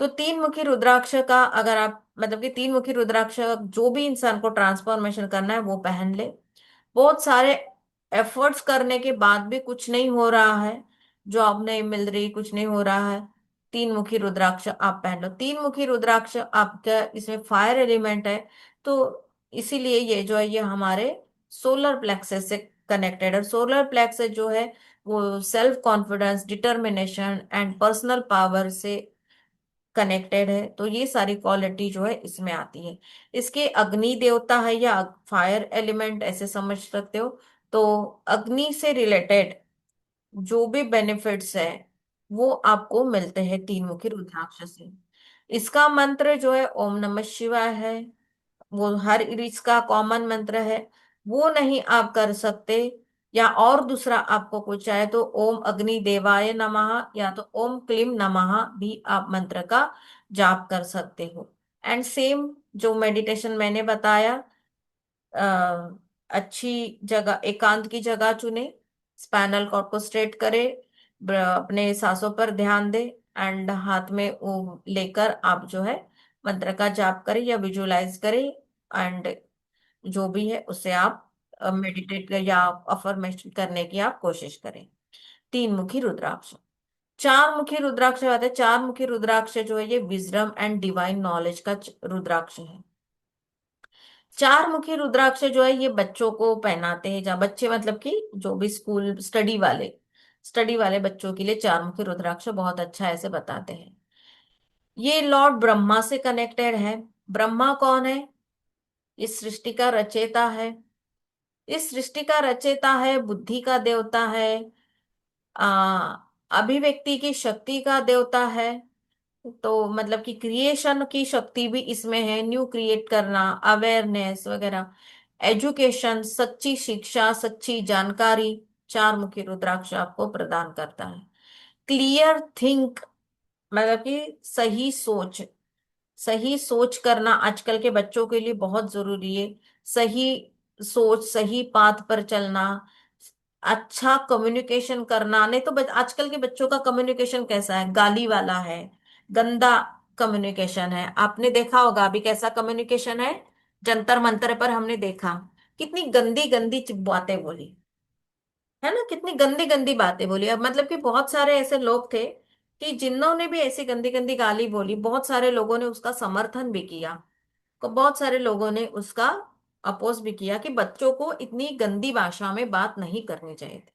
तो तीन मुखी रुद्राक्ष का अगर आप मतलब कि तीन मुखी रुद्राक्ष जो भी इंसान को ट्रांसफॉर्मेशन करना है वो पहन ले। बहुत सारे एफर्ट्स करने के बाद भी कुछ नहीं हो रहा है, जॉब नहीं मिल रही, कुछ नहीं हो रहा है, तीन मुखी रुद्राक्ष आप पहन लो। तीन मुखी रुद्राक्ष आपका इसमें फायर एलिमेंट है, तो इसीलिए ये जो है ये हमारे सोलर प्लेक्सस से कनेक्टेड है। सोलर प्लेक्सस जो है वो self confidence, determination and personal power से कनेक्टेड है। तो ये सारी क्वालिटी जो है इसमें आती है। इसके अग्नि देवता है या फायर एलिमेंट ऐसे समझ सकते हो। तो अग्नि से रिलेटेड जो भी बेनिफिट्स है वो आपको मिलते हैं तीन मुखी रुद्राक्ष से। इसका मंत्र जो है ओम नमः शिवाय है, वो हर ऋषि का कॉमन मंत्र है, वो नहीं आप कर सकते, या और दूसरा आपको कुछ चाहे तो ओम अग्नि देवाय नमः या तो ओम क्लीम नमः भी आप मंत्र का जाप कर सकते हो। एंड सेम जो मेडिटेशन मैंने बताया, अच्छी जगह, एकांत की जगह चुने, स्पाइनल कॉर्ड को स्ट्रेट करे, अपने सांसों पर ध्यान दे, एंड हाथ में वो लेकर आप जो है मंत्र का जाप करें या विजुलाइज करें, एंड जो भी है उसे आप मेडिटेट कर या अफर्मेशन करने की आप कोशिश करें। तीन मुखी रुद्राक्ष। चार मुखी रुद्राक्ष आते हैं। चार मुखी रुद्राक्ष जो है ये विजडम एंड डिवाइन नॉलेज का रुद्राक्ष है। चार मुखी रुद्राक्ष जो है ये बच्चों को पहनाते हैं, जहाँ बच्चे मतलब कि जो भी स्कूल स्टडी वाले बच्चों के लिए चार मुखी रुद्राक्ष बहुत अच्छा है, ऐसे बताते हैं। ये लॉर्ड ब्रह्मा से कनेक्टेड है। ब्रह्मा कौन है? इस सृष्टि का रचयिता है। इस सृष्टि का रचयिता है, बुद्धि का देवता है, आ, अभिव्यक्ति की शक्ति का देवता है। तो मतलब कि क्रिएशन की शक्ति भी इसमें है, न्यू क्रिएट करना, अवेयरनेस वगैरह, एजुकेशन, सच्ची शिक्षा, सच्ची जानकारी, चार मुखी रुद्राक्ष आपको प्रदान करता है। क्लियर थिंक, मतलब कि सही सोच करना आजकल के बच्चों के लिए बहुत जरूरी है। सही सोच, सही पाथ पर चलना, अच्छा कम्युनिकेशन करना। नहीं तो आजकल के बच्चों का कम्युनिकेशन कैसा है? गाली वाला है, गंदा कम्युनिकेशन है। आपने देखा होगा अभी कैसा कम्युनिकेशन है। जंतर मंतर पर हमने देखा कितनी गंदी गंदी बातें बोली, है ना, कितनी गंदी गंदी बातें बोली। अब मतलब कि बहुत सारे ऐसे लोग थे कि जिन्होंने भी ऐसी गंदी गंदी गाली बोली, बहुत सारे लोगों ने उसका समर्थन भी किया, को बहुत सारे लोगों ने उसका अपोज भी किया कि बच्चों को इतनी गंदी भाषा में बात नहीं करनी चाहिए थी।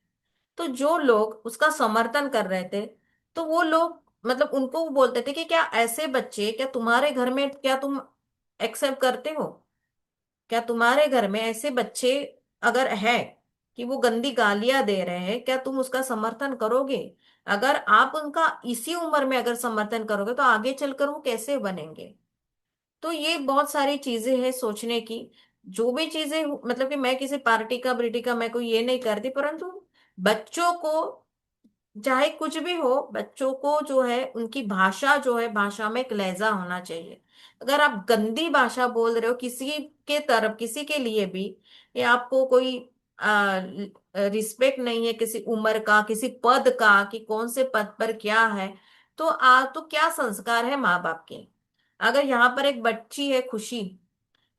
तो जो लोग उसका समर्थन कर रहे थे, तो वो लोग मतलब उनको वो बोलते थे कि क्या ऐसे बच्चे, क्या तुम्हारे घर में, क्या तुम एक्सेप्ट करते हो? क्या तुम्हारे घर में ऐसे बच्चे अगर है कि वो गंदी गालियां दे रहे हैं, क्या तुम उसका समर्थन करोगे? अगर आप उनका इसी उम्र में अगर समर्थन करोगे तो आगे चलकर वो कैसे बनेंगे? तो ये बहुत सारी चीजें हैं सोचने की। जो भी चीजें मतलब कि मैं किसी पार्टी का ब्रिटी का मैं कोई ये नहीं करती, परंतु बच्चों को चाहे कुछ भी हो, बच्चों को जो है उनकी भाषा जो है, भाषा में एक लहजा होना चाहिए। अगर आप गंदी भाषा बोल रहे हो किसी के तरफ, किसी के लिए भी, या आपको कोई रिस्पेक्ट नहीं है किसी उम्र का, किसी पद का, कि कौन से पद पर क्या है, तो क्या संस्कार है माँ बाप के? अगर यहाँ पर एक बच्ची है खुशी,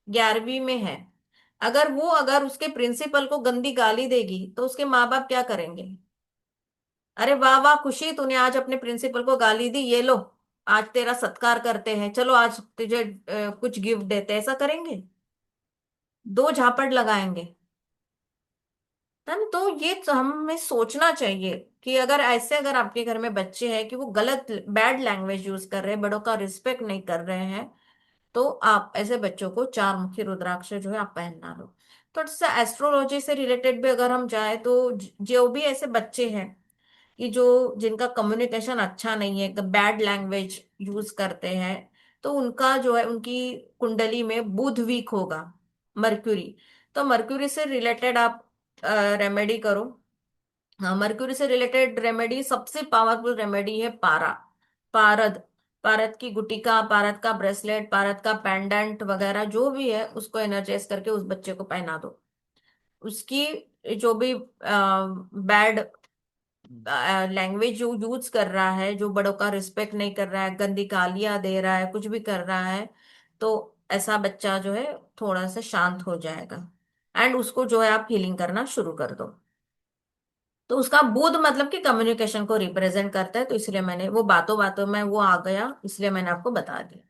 11वीं में है, अगर उसके प्रिंसिपल को गंदी गाली देगी तो उसके माँ बाप क्या करेंगे? अरे वाह वाह खुशी, तूने आज अपने प्रिंसिपल को गाली दी, ये लो आज तेरा सत्कार करते हैं, चलो आज तुझे कुछ गिफ्ट देते हैं, ऐसा करेंगे? दो झापड़ लगाएंगे। है ना? तो ये तो हमें सोचना चाहिए कि अगर आपके घर में बच्चे हैं कि वो गलत बैड लैंग्वेज यूज कर रहे हैं, बड़ों का रिस्पेक्ट नहीं कर रहे हैं, तो आप ऐसे बच्चों को चार मुखी रुद्राक्ष जो है आप पहनना लो। थोड़ा सा एस्ट्रोलॉजी से रिलेटेड भी अगर हम जाए तो जो भी ऐसे बच्चे हैं कि जो जिनका कम्युनिकेशन अच्छा नहीं है, बैड लैंग्वेज यूज करते हैं, तो उनका जो है उनकी कुंडली में बुध वीक होगा, मर्क्यूरी। तो मर्क्यूरी से रिलेटेड आप रेमेडी करो। हाँ, मर्क्यूरी से रिलेटेड रेमेडी, सबसे पावरफुल रेमेडी है पारद। पारद की गुटिका, पारद का ब्रेसलेट, पारद का पेंडेंट वगैरह जो भी है उसको एनर्जाइज करके उस बच्चे को पहना दो। उसकी जो भी बैड लैंग्वेज जो यूज कर रहा है, जो बड़ों का रिस्पेक्ट नहीं कर रहा है, गंदी गालियां दे रहा है, कुछ भी कर रहा है, तो ऐसा बच्चा जो है थोड़ा सा शांत हो जाएगा। एंड उसको जो है आप हीलिंग करना शुरू कर दो। तो उसका बुध मतलब कि कम्युनिकेशन को रिप्रेजेंट करता है, तो इसलिए मैंने वो बातों बातों में वो आ गया, इसलिए मैंने आपको बता दिया।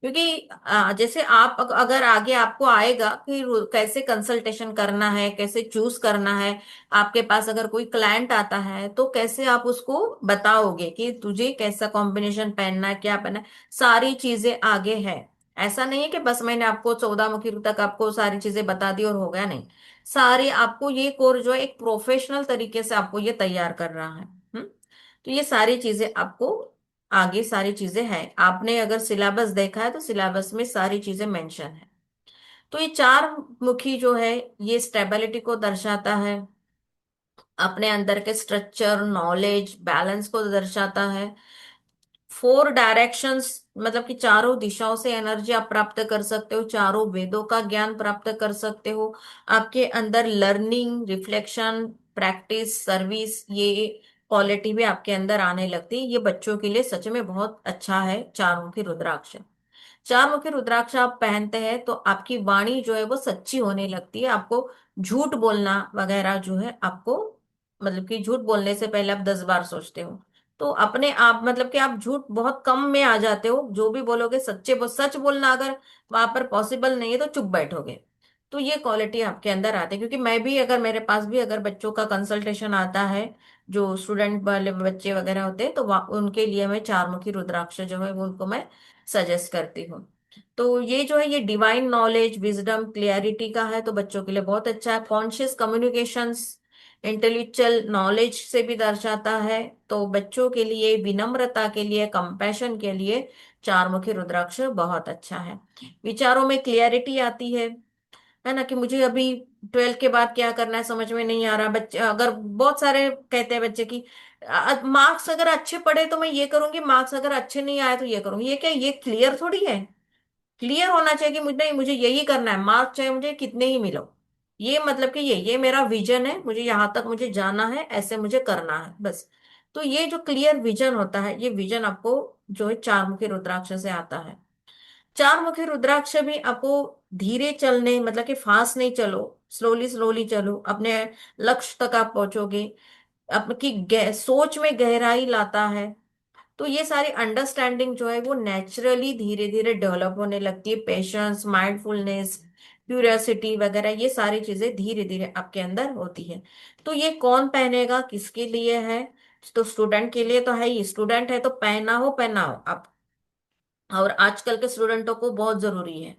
क्योंकि जैसे आप अगर आगे आपको आएगा कि कैसे कंसल्टेशन करना है, कैसे चूज करना है, आपके पास अगर कोई क्लाइंट आता है तो कैसे आप उसको बताओगे कि तुझे कैसा कॉम्बिनेशन पहनना है, क्या पहनना है, सारी चीजें आगे है। ऐसा नहीं है कि बस मैंने आपको 14 मुखी तक आपको सारी चीजें बता दी और हो गया, नहीं। सारे आपको ये कोर्स जो है एक प्रोफेशनल तरीके से आपको ये तैयार कर रहा है। तो ये सारी चीजें आपको आगे सारी चीजें हैं। आपने अगर सिलेबस देखा है तो सिलेबस में सारी चीजें मेंशन है। तो ये चार मुखी जो है ये स्टेबिलिटी को दर्शाता है, अपने अंदर के स्ट्रक्चर, नॉलेज, बैलेंस को दर्शाता है। फोर डायरेक्शंस मतलब कि चारों दिशाओं से एनर्जी आप प्राप्त कर सकते हो, चारों वेदों का ज्ञान प्राप्त कर सकते हो। आपके अंदर लर्निंग, रिफ्लेक्शन, प्रैक्टिस, सर्विस, ये क्वालिटी भी आपके अंदर आने लगती है। ये बच्चों के लिए सच में बहुत अच्छा है चार मुखी रुद्राक्ष। चार मुखी रुद्राक्ष आप पहनते हैं तो आपकी वाणी जो है वो सच्ची होने लगती है, आपको झूठ बोलना वगैरह जो है आपको, मतलब कि झूठ बोलने से पहले आप 10 बार सोचते हो। तो अपने आप मतलब कि आप झूठ बहुत कम में आ जाते हो, जो भी बोलोगे सच बोलना अगर वहां पर पॉसिबल नहीं है तो चुप बैठोगे। तो ये क्वालिटी आपके अंदर आती है, क्योंकि मैं भी अगर मेरे पास भी अगर बच्चों का कंसल्टेशन आता है, जो स्टूडेंट वाले बच्चे वगैरह होते हैं, तो उनके लिए मैं चारमुखी रुद्राक्ष जो है वो उनको मैं सजेस्ट करती हूँ। तो ये जो है ये डिवाइन नॉलेज, विजडम, क्लियरिटी का है, तो बच्चों के लिए बहुत अच्छा है। कॉन्शियस कम्युनिकेशंस, इंटेलेक्चुअल नॉलेज से भी दर्शाता है। तो बच्चों के लिए, विनम्रता के लिए, कंपैशन के लिए चारमुखी रुद्राक्ष बहुत अच्छा है। विचारों में क्लियरिटी आती है ना, कि मुझे अभी 12th के बाद क्या करना है समझ में नहीं आ रहा। बच्चे अगर बहुत सारे कहते हैं बच्चे की मार्क्स अगर अच्छे पड़े तो मैं ये करूंगी, मार्क्स अगर अच्छे नहीं आए तो ये करूंगी। ये क्या, ये क्लियर थोड़ी है। क्लियर होना चाहिए कि मुझे नहीं, मुझे यही करना है, मार्क्स चाहे मुझे कितने ही मिलो। ये मतलब कि ये मेरा विजन है, मुझे यहां तक मुझे जाना है, ऐसे मुझे करना है बस। तो ये जो क्लियर विजन होता है, ये विजन आपको जो है चारमुखी रुद्राक्ष से आता है। चारमुखी रुद्राक्ष भी आपको धीरे चलने, मतलब कि फास्ट नहीं चलो, स्लोली स्लोली चलो, अपने लक्ष्य तक आप पहुंचोगे। आपकी सोच में गहराई लाता है। तो ये सारी अंडरस्टैंडिंग जो है वो नेचुरली धीरे धीरे डेवलप होने लगती है। पेशेंस, माइंडफुलनेस, क्यूरियोसिटी वगैरह, ये सारी चीजें धीरे धीरे आपके अंदर होती है। तो ये कौन पहनेगा, किसके लिए है? तो स्टूडेंट के लिए तो है ही, स्टूडेंट है तो पहना हो आप। और आजकल के स्टूडेंटों को बहुत जरूरी है।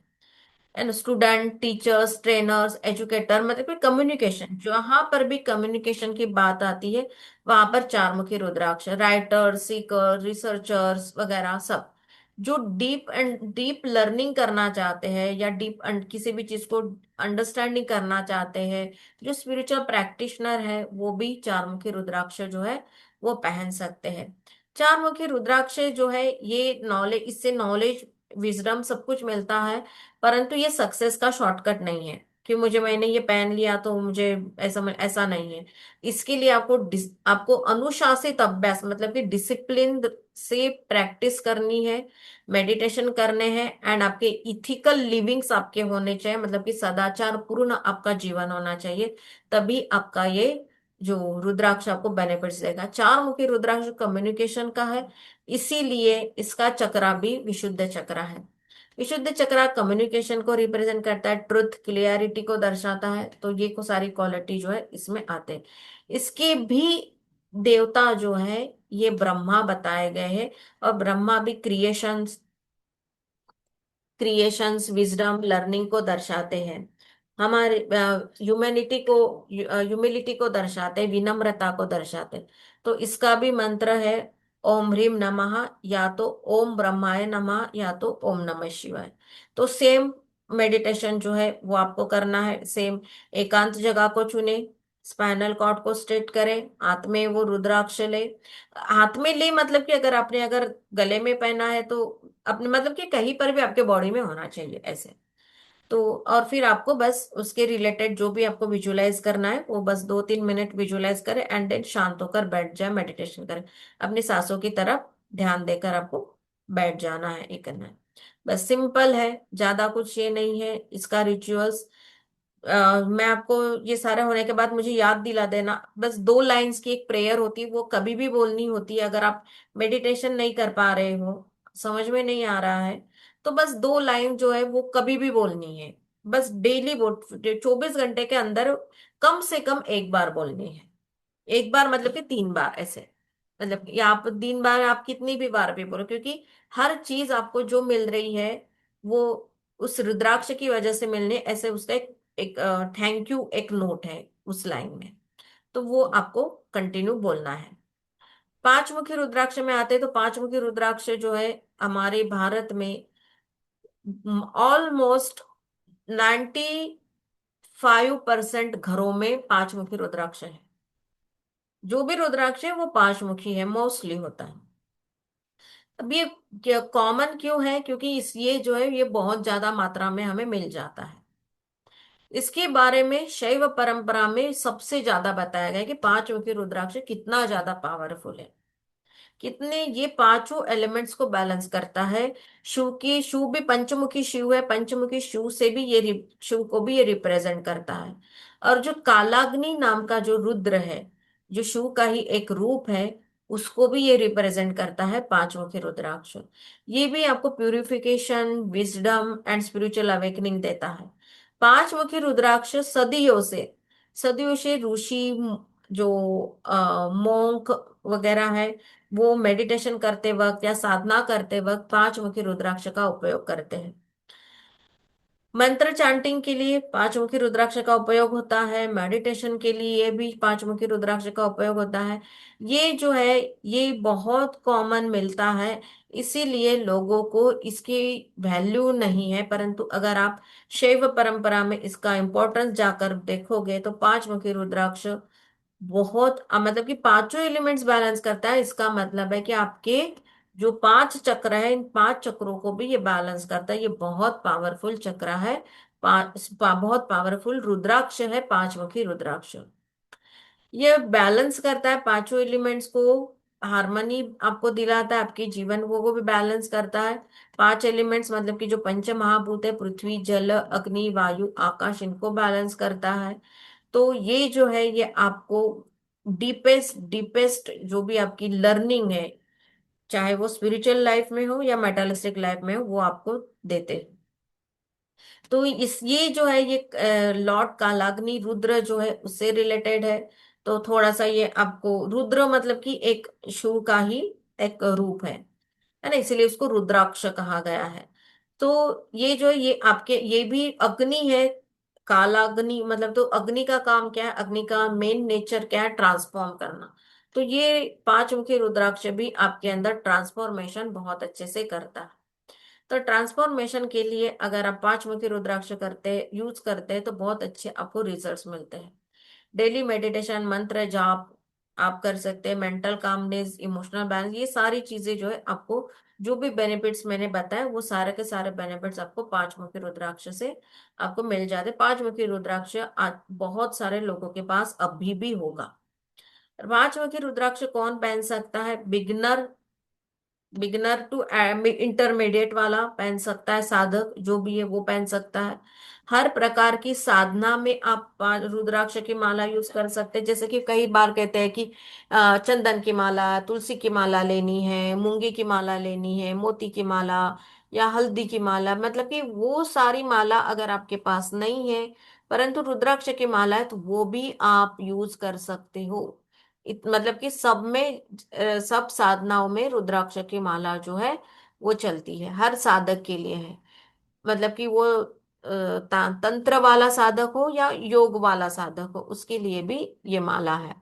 And student, teachers, trainers, educator, मतलब कि कम्युनिकेशन, जहां पर भी कम्युनिकेशन की बात आती है वहां पर चारमुखी रुद्राक्ष, राइटर, सीकर, रिसर्चर्स वगैरह सब, जो डीप एंड डीप लर्निंग करना चाहते हैं या डीप किसी भी चीज को अंडरस्टैंडिंग करना चाहते हैं, जो स्पिरिचुअल प्रैक्टिशनर है, वो भी चारमुखी रुद्राक्ष जो है वो पहन सकते हैं। चारमुखी रुद्राक्ष जो है ये नॉलेज, इससे नॉलेज, विजडम सब कुछ मिलता है। परंतु ये सक्सेस का शॉर्टकट नहीं है कि मैंने ये पहन लिया तो मुझे ऐसा नहीं है। इसके लिए आपको अनुशासित अभ्यास, मतलब कि डिसिप्लिन से प्रैक्टिस करनी है, मेडिटेशन करने हैं, एंड आपके इथिकल लिविंग्स आपके होने चाहिए, मतलब कि सदाचार पूर्ण आपका जीवन होना चाहिए। तभी आपका ये जो रुद्राक्ष आपको बेनिफिट्स देगा। चार मुखी रुद्राक्ष कम्युनिकेशन का है, इसीलिए इसका चक्रा भी विशुद्ध चक्र है। विशुद्ध चक्र कम्युनिकेशन को रिप्रेजेंट करता है, ट्रुथ, क्लियरिटी को दर्शाता है। तो ये को सारी क्वालिटी जो है इसमें आते हैं। इसके भी देवता जो है ये ब्रह्मा बताए गए हैं। और ब्रह्मा भी क्रिएशंस, विजडम, लर्निंग को दर्शाते हैं। हमारे ह्यूमैनिटी को, ह्यूमिलिटी को दर्शाते हैं, विनम्रता को दर्शाते हैं। तो इसका भी मंत्र है ओम ह्रीम नमः, या तो ओम ब्रह्माय नमः, या तो ओम नमः शिवाय। तो सेम मेडिटेशन जो है वो आपको करना है। सेम एकांत जगह को चुने, स्पाइनल कॉर्ड को स्ट्रेट करें, हाथ में वो रुद्राक्ष ले। हाथ में ले मतलब कि अगर गले में पहना है तो अपने, मतलब कि कहीं पर भी आपके बॉडी में होना चाहिए ऐसे। तो और फिर आपको बस उसके रिलेटेड जो भी आपको विजुलाइज करना है वो बस 2-3 मिनट विजुलाइज करें, एंड देन शांत होकर बैठ जाए, मेडिटेशन करें। अपनी सांसों की तरफ ध्यान देकर आपको बैठ जाना है, ये करना है। बस सिंपल है, ज्यादा कुछ ये नहीं है इसका रिचुअल्स। मैं आपको ये सारा होने के बाद मुझे याद दिला देना, बस 2 लाइंस की एक प्रेयर होती है, वो कभी भी बोलनी होती है। अगर आप मेडिटेशन नहीं कर पा रहे हो, समझ में नहीं आ रहा है, तो बस 2 लाइन जो है वो कभी भी बोलनी है। बस डेली बोल, 24 घंटे के अंदर कम से कम एक बार बोलनी है। एक बार मतलब कि 3 बार ऐसे, मतलब कि आप 3 बार, आप कितनी भी बार भी बोलो, क्योंकि हर चीज आपको जो मिल रही है वो उस रुद्राक्ष की वजह से मिलने, ऐसे उसका एक थैंक यू एक नोट है उस लाइन में। तो वो आपको कंटिन्यू बोलना है। पांचमुखी रुद्राक्ष में आते हैं, तो पांचमुखी रुद्राक्ष जो है हमारे भारत में ऑलमोस्ट 95% घरों में पांचमुखी रुद्राक्ष है। जो भी रुद्राक्ष है वो पांचमुखी है, मोस्टली होता है। अब ये कॉमन क्यों है? क्योंकि ये जो है ये बहुत ज्यादा मात्रा में हमें मिल जाता है। इसके बारे में शैव परंपरा में सबसे ज्यादा बताया गया है कि पांचमुखी रुद्राक्ष कितना ज्यादा पावरफुल है, कितने ये पांचों एलिमेंट्स को बैलेंस करता है। शिव भी पंचमुखी शिव है, पंचमुखी शिव से भी शिव को भी ये रिप्रेजेंट करता है। और जो कालाग्नि नाम का जो रुद्र है, जो शिव का ही एक रूप है, उसको भी ये रिप्रेजेंट करता है पांच मुखी रुद्राक्ष। ये भी आपको purification, wisdom and spiritual awakening देता है। पांच मुखी रुद्राक्ष सदियों से ऋषि, जो मोंक वगैरह है, वो मेडिटेशन करते वक्त या साधना करते वक्त पांच मुखी रुद्राक्ष का उपयोग करते हैं। मंत्र चांटिंग के लिए पांचमुखी रुद्राक्ष का उपयोग होता है, मेडिटेशन के लिए भी पांचमुखी रुद्राक्ष का उपयोग होता है। ये जो है, ये बहुत कॉमन मिलता है, इसीलिए लोगों को इसकी वैल्यू नहीं है। परंतु अगर आप शैव परंपरा में इसका इम्पोर्टेंस जाकर देखोगे तो पांचमुखी रुद्राक्ष बहुत मतलब कि पांचों एलिमेंट्स बैलेंस करता है। इसका मतलब है कि आपके जो पांच चक्र है, इन पांच चक्रों को भी ये बैलेंस करता है। ये बहुत पावरफुल चक्र है। बहुत पावरफुल रुद्राक्ष है पांचमुखी रुद्राक्ष। ये बैलेंस करता है पांचों एलिमेंट्स को, हार्मनी आपको दिलाता है, आपके जीवन को भी बैलेंस करता है। पांच एलिमेंट्स मतलब कि जो पंच महाभूत है, पृथ्वी जल अग्नि वायु आकाश, इनको बैलेंस करता है। तो ये जो है, ये आपको डीपेस्ट डीपेस्ट जो भी आपकी लर्निंग है, चाहे वो स्पिरिचुअल लाइफ में हो या मेटालिस्टिक लाइफ में हो, वो आपको देते हैं। तो इस ये जो है, ये लॉर्ड कालाग्नि रुद्र जो है उससे रिलेटेड है। तो थोड़ा सा ये आपको, रुद्र मतलब कि एक शिव का ही एक रूप है ना, इसीलिए उसको रुद्राक्ष कहा गया है। तो ये जो है, ये आपके, ये भी अग्नि है। कालाग्नि मतलब, तो अग्नि का काम क्या है, अग्नि का मेन नेचर क्या है, ट्रांसफॉर्म करना। तो ये पांच मुखी रुद्राक्ष भी आपके अंदर ट्रांसफॉर्मेशन बहुत अच्छे से करता है। तो ट्रांसफॉर्मेशन के लिए अगर आप पांच मुखी रुद्राक्ष यूज करते हैं तो बहुत अच्छे आपको रिजल्ट्स मिलते हैं। डेली मेडिटेशन, मंत्र जाप आप कर सकते हैं, मेंटल कामनेस, इमोशनल बैलेंस, ये सारी चीजें जो है आपको, जो भी बेनिफिट्स मैंने बताए, वो सारे के सारे बेनिफिट्स आपको पांच मुखी रुद्राक्ष से आपको मिल जाते हैं। पांच मुखी रुद्राक्ष आज बहुत सारे लोगों के पास अभी भी होगा। पांच मुखी रुद्राक्ष कौन पहन सकता है? बिगिनर टू इंटरमीडिएट वाला पहन सकता है, साधक जो भी है वो पहन सकता है। हर प्रकार की साधना में आप रुद्राक्ष की माला यूज कर सकते हैं। जैसे कि कई बार कहते हैं कि चंदन की माला, तुलसी की माला लेनी है, मूंगी की माला लेनी है, मोती की माला या हल्दी की माला, मतलब कि वो सारी माला अगर आपके पास नहीं है, परंतु रुद्राक्ष की माला है, तो वो भी आप यूज कर सकते हो। मतलब कि सब में, सब साधनाओं में रुद्राक्ष की माला जो है वो चलती है, हर साधक के लिए है। मतलब कि वो तंत्र वाला साधक हो या योग वाला साधक हो, उसके लिए भी ये माला है।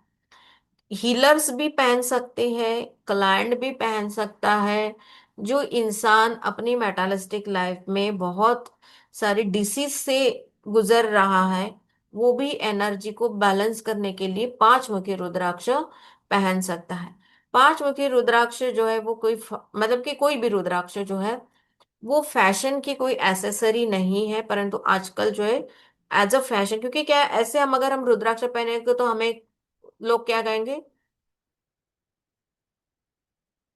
हीलर्स भी पहन सकते हैं, क्लाइंट भी पहन सकता है। जो इंसान अपनी मेटालिस्टिक लाइफ में बहुत सारी डिसीज से गुजर रहा है, वो भी एनर्जी को बैलेंस करने के लिए पांच मुखी रुद्राक्ष पहन सकता है। पांच मुखी रुद्राक्ष जो है वो मतलब कि कोई भी रुद्राक्ष जो है वो फैशन की कोई एसेसरी नहीं है, परंतु आजकल जो है एज अ फैशन, क्योंकि क्या है, ऐसे हम अगर हम रुद्राक्ष पहनेंगे तो हमें लोग क्या कहेंगे,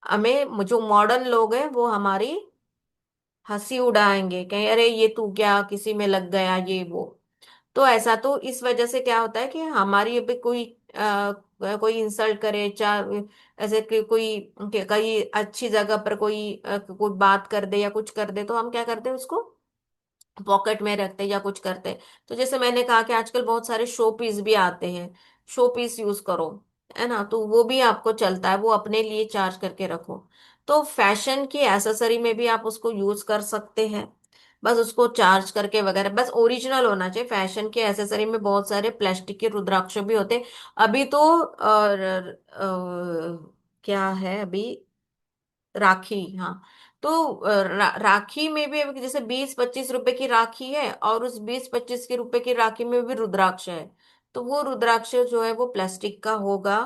हमें जो मॉडर्न लोग हैं वो हमारी हंसी उड़ाएंगे, कहें अरे ये तू क्या किसी में लग गया, ये वो। तो ऐसा, तो इस वजह से क्या होता है कि हमारी अभी कोई इंसल्ट करे, चाहे ऐसे कहीं अच्छी जगह पर कोई बात कर दे या कुछ कर दे, तो हम क्या करते हैं, उसको पॉकेट में रखते हैं या कुछ करते हैं। तो जैसे मैंने कहा कि आजकल बहुत सारे शो पीस भी आते हैं, शो पीस यूज करो, है ना, तो वो भी आपको चलता है, वो अपने लिए चार्ज करके रखो। तो फैशन की एसेसरी में भी आप उसको यूज कर सकते हैं, बस उसको चार्ज करके वगैरह, बस ओरिजिनल होना चाहिए। फैशन के एसेसरी में बहुत सारे प्लास्टिक के रुद्राक्ष भी होते हैं। अभी तो क्या है अभी, राखी, हाँ। तो राखी में भी अभी जैसे 20-25 रुपए की राखी है, और उस 20-25 के रुपए की राखी में भी रुद्राक्ष है। तो वो रुद्राक्ष जो है वो प्लास्टिक का होगा।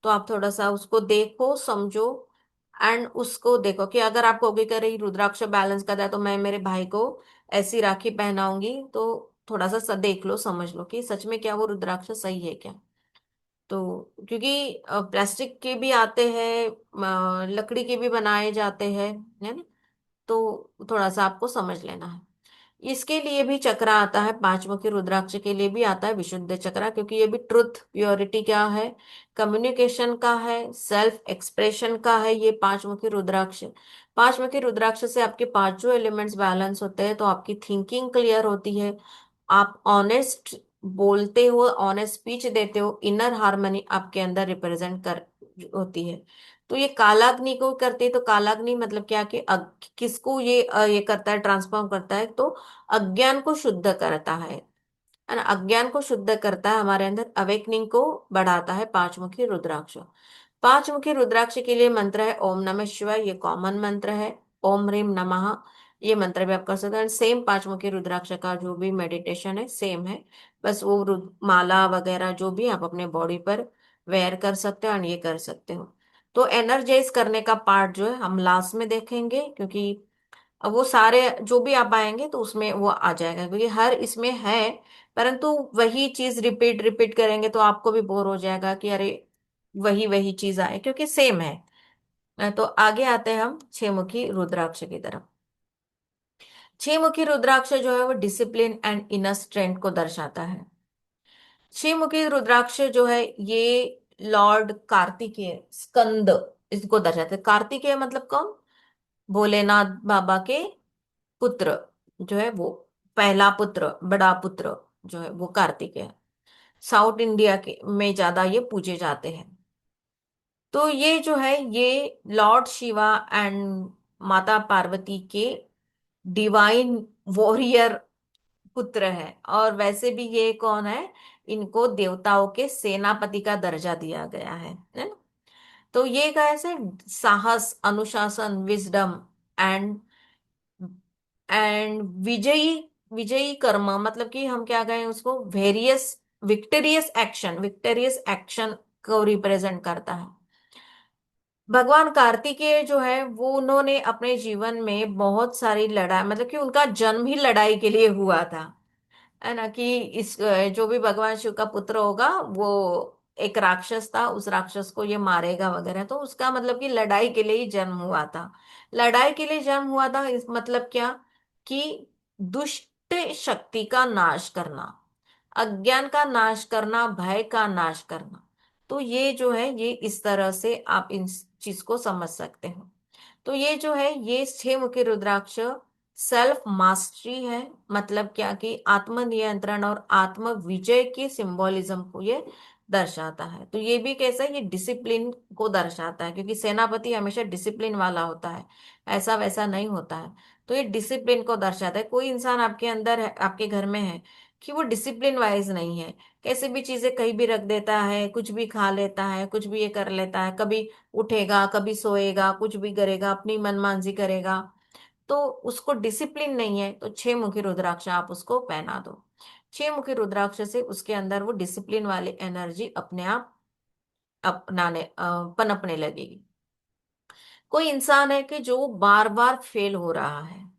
तो आप थोड़ा सा उसको देखो, समझो, एंड उसको देखो कि अगर आपको होगी कि अरे ये रुद्राक्ष बैलेंस कर रहा है, तो मैं मेरे भाई को ऐसी राखी पहनाऊंगी, तो थोड़ा सा देख लो, समझ लो कि सच में क्या वो रुद्राक्ष सही है क्या। तो क्योंकि प्लास्टिक के भी आते हैं, लकड़ी के भी बनाए जाते हैं, है ना, तो थोड़ा सा आपको समझ लेना है। इसके लिए भी चक्र आता है, पांचमुखी रुद्राक्ष के लिए भी आता है विशुद्ध चक्र, क्योंकि ये भी ट्रुथ प्योरिटी क्या है, कम्युनिकेशन का है, सेल्फ एक्सप्रेशन का है ये पांचमुखी रुद्राक्ष। पांचमुखी रुद्राक्ष से आपके पांचों एलिमेंट्स बैलेंस होते हैं, तो आपकी थिंकिंग क्लियर होती है, आप ऑनेस्ट बोलते हो, ऑनेस्ट स्पीच देते हो, इनर हार्मनी आपके अंदर रिप्रेजेंट कर होती है। तो ये कालाग्नि को करते हैं, तो कालाग्नि मतलब क्या कि किसको ये करता है, ट्रांसफॉर्म करता है, तो अज्ञान को शुद्ध करता है ना, अज्ञान को शुद्ध करता है, हमारे अंदर अवेकनिंग को बढ़ाता है पांचमुखी रुद्राक्ष। पांचमुखी रुद्राक्ष के लिए मंत्र है ओम नमः शिवाय, ये कॉमन मंत्र है। ओम ह्रीम नमः, ये मंत्र भी आप कर सकते हैं। सेम पांचमुखी रुद्राक्ष का जो भी मेडिटेशन है सेम है, बस वो माला वगैरह जो भी आप अपने बॉडी पर वेयर कर सकते हो और ये कर सकते हो। तो एनर्जाइज करने का पार्ट जो है हम लास्ट में देखेंगे, क्योंकि अब वो सारे जो भी आप आएंगे तो उसमें वो आ जाएगा, क्योंकि हर इसमें है, परंतु वही चीज रिपीट रिपीट करेंगे तो आपको भी बोर हो जाएगा कि अरे वही वही चीज आए, क्योंकि सेम है। तो आगे आते हैं हम छह मुखी रुद्राक्ष की तरफ। छह मुखी रुद्राक्ष जो है वो डिसिप्लिन एंड इनर स्ट्रेंथ को दर्शाता है। छह मुखी रुद्राक्ष जो है ये लॉर्ड कार्तिकेय, स्कंद, इसको दर्शाते हैं। कार्तिकेय मतलब कौन, भोलेनाथ बाबा के पुत्र जो है वो, पहला पुत्र, बड़ा पुत्र जो है वो कार्तिकेय। साउथ इंडिया के में ज्यादा ये पूजे जाते हैं। तो ये जो है ये लॉर्ड शिवा एंड माता पार्वती के डिवाइन वॉरियर पुत्र है, और वैसे भी ये कौन है, इनको देवताओं के सेनापति का दर्जा दिया गया है ना। तो ये कैसे, साहस, अनुशासन, विजडम एंड विजयी, विजयी कर्म, मतलब कि हम क्या कहें उसको, various victorious action, victorious action को रिप्रेजेंट करता है। भगवान कार्तिकेय जो है वो उन्होंने अपने जीवन में बहुत सारी लड़ाई, मतलब कि उनका जन्म ही लड़ाई के लिए हुआ था, है ना, कि इस जो भी भगवान शिव का पुत्र होगा वो एक राक्षस था, उस राक्षस को ये मारेगा वगैरह, तो उसका मतलब कि लड़ाई के लिए ही जन्म हुआ था। लड़ाई के लिए जन्म हुआ था, इस मतलब क्या कि दुष्ट शक्ति का नाश करना, अज्ञान का नाश करना, भय का नाश करना। तो ये जो है ये इस तरह से आप इन चीज को समझ सकते हो। तो ये जो है ये छह मुखी रुद्राक्ष सेल्फ मास्टरी है, मतलब क्या कि आत्म नियंत्रण और आत्म विजय के सिंबोलिज्म को ये दर्शाता है। तो ये भी कैसा है, ये डिसिप्लिन को दर्शाता है, क्योंकि सेनापति हमेशा डिसिप्लिन वाला होता है, ऐसा वैसा नहीं होता है। तो ये डिसिप्लिन को दर्शाता है। कोई इंसान आपके अंदर है, आपके घर में है, कि वो डिसिप्लिन वाइज नहीं है, कैसे भी चीजें कहीं भी रख देता है, कुछ भी खा लेता है, कुछ भी ये कर लेता है, कभी उठेगा कभी सोएगा, कुछ भी करेगा, अपनी मनमांजी करेगा, तो उसको डिसिप्लिन नहीं है, तो छह मुखी रुद्राक्ष आप उसको पहना दो। छह मुखी रुद्राक्ष से उसके अंदर वो डिसिप्लिन वाली एनर्जी अपने आप पनपने लगेगी। कोई इंसान है कि जो बार बार फेल हो रहा है,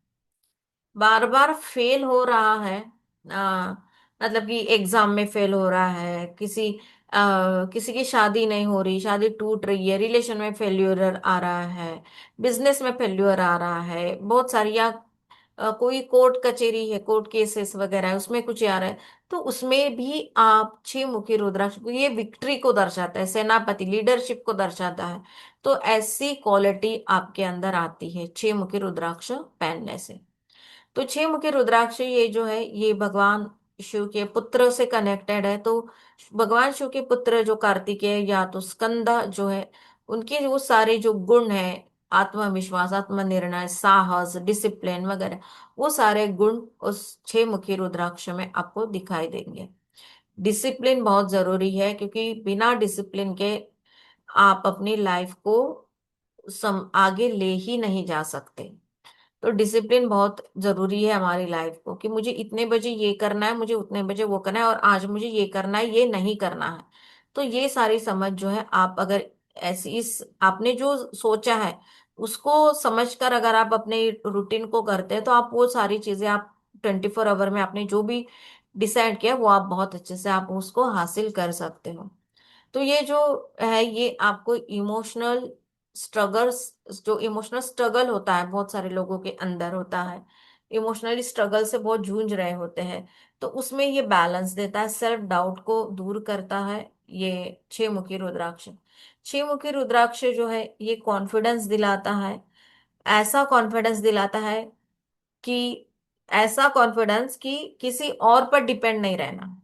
बार बार फेल हो रहा है, आ, मतलब कि एग्जाम में फेल हो रहा है, किसी की शादी नहीं हो रही, शादी टूट रही है, रिलेशन में फेल्यूर आ रहा है, बिजनेस में फेल्यूर आ रहा है, बहुत सारी, या कोई कोर्ट कचहरी है, कोर्ट केसेस वगैरह है, उसमें कुछ आ रहा है, तो उसमें भी आप छह मुखी रुद्राक्ष को, ये विक्ट्री को दर्शाता है, सेनापति लीडरशिप को दर्शाता है। तो ऐसी क्वालिटी आपके अंदर आती है छह मुखी रुद्राक्ष पहनने से। तो छह मुखी रुद्राक्ष ये जो है ये भगवान शिव के पुत्र से कनेक्टेड है। तो भगवान शिव के पुत्र जो कार्तिकेय या तो स्कंदा जो है, उनके वो सारे जो गुण है, आत्मविश्वास, आत्मनिर्णय, साहस, डिसिप्लिन वगैरह, वो सारे गुण उस छह मुखी रुद्राक्ष में आपको दिखाई देंगे। डिसिप्लिन बहुत जरूरी है, क्योंकि बिना डिसिप्लिन के आप अपनी लाइफ को आगे ले ही नहीं जा सकते। तो डिसिप्लिन बहुत जरूरी है हमारी लाइफ को, कि मुझे इतने बजे ये करना है, मुझे उतने बजे वो करना है, और आज मुझे ये करना है, ये नहीं करना है। तो ये सारी समझ जो है आप अगर ऐसी इस आपने जो सोचा है उसको समझकर अगर आप अपने रूटीन को करते हैं, तो आप वो सारी चीजें आप 24 आवर में आपने जो भी डिसाइड किया वो आप बहुत अच्छे से आप उसको हासिल कर सकते हो। तो ये जो है ये आपको इमोशनल स्ट्रगल्स, जो इमोशनल स्ट्रगल होता है बहुत सारे लोगों के अंदर होता है, इमोशनली स्ट्रगल से बहुत जूझ रहे होते हैं, तो उसमें ये बैलेंस देता है, सेल्फ डाउट को दूर करता है। ये छह मुखी रुद्राक्ष, छह मुखी रुद्राक्ष जो है ये कॉन्फिडेंस दिलाता है। ऐसा कॉन्फिडेंस दिलाता है कि ऐसा कॉन्फिडेंस कि किसी और पर डिपेंड नहीं रहना,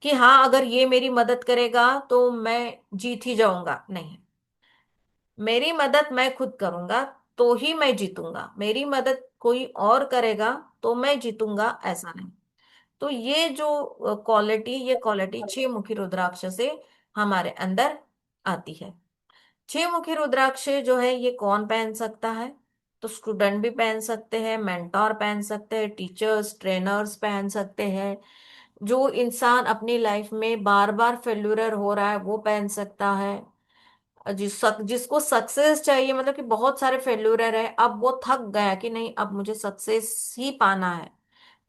कि हाँ अगर ये मेरी मदद करेगा तो मैं जीत ही जाऊंगा, नहीं। मेरी मदद मैं खुद करूंगा तो ही मैं जीतूंगा, मेरी मदद कोई और करेगा तो मैं जीतूंगा, ऐसा नहीं। तो ये जो क्वालिटी, ये क्वालिटी छह मुखी रुद्राक्ष से हमारे अंदर आती है। छह मुखी रुद्राक्ष जो है ये कौन पहन सकता है? तो स्टूडेंट भी पहन सकते हैं, मेंटोर पहन सकते हैं, टीचर्स ट्रेनर्स पहन सकते हैं, जो इंसान अपनी लाइफ में बार बार फेल्यूर हो रहा है वो पहन सकता है, जिसको सक्सेस चाहिए, मतलब कि बहुत सारे फेल्यूर है, अब वो थक गया कि नहीं अब मुझे सक्सेस ही पाना है,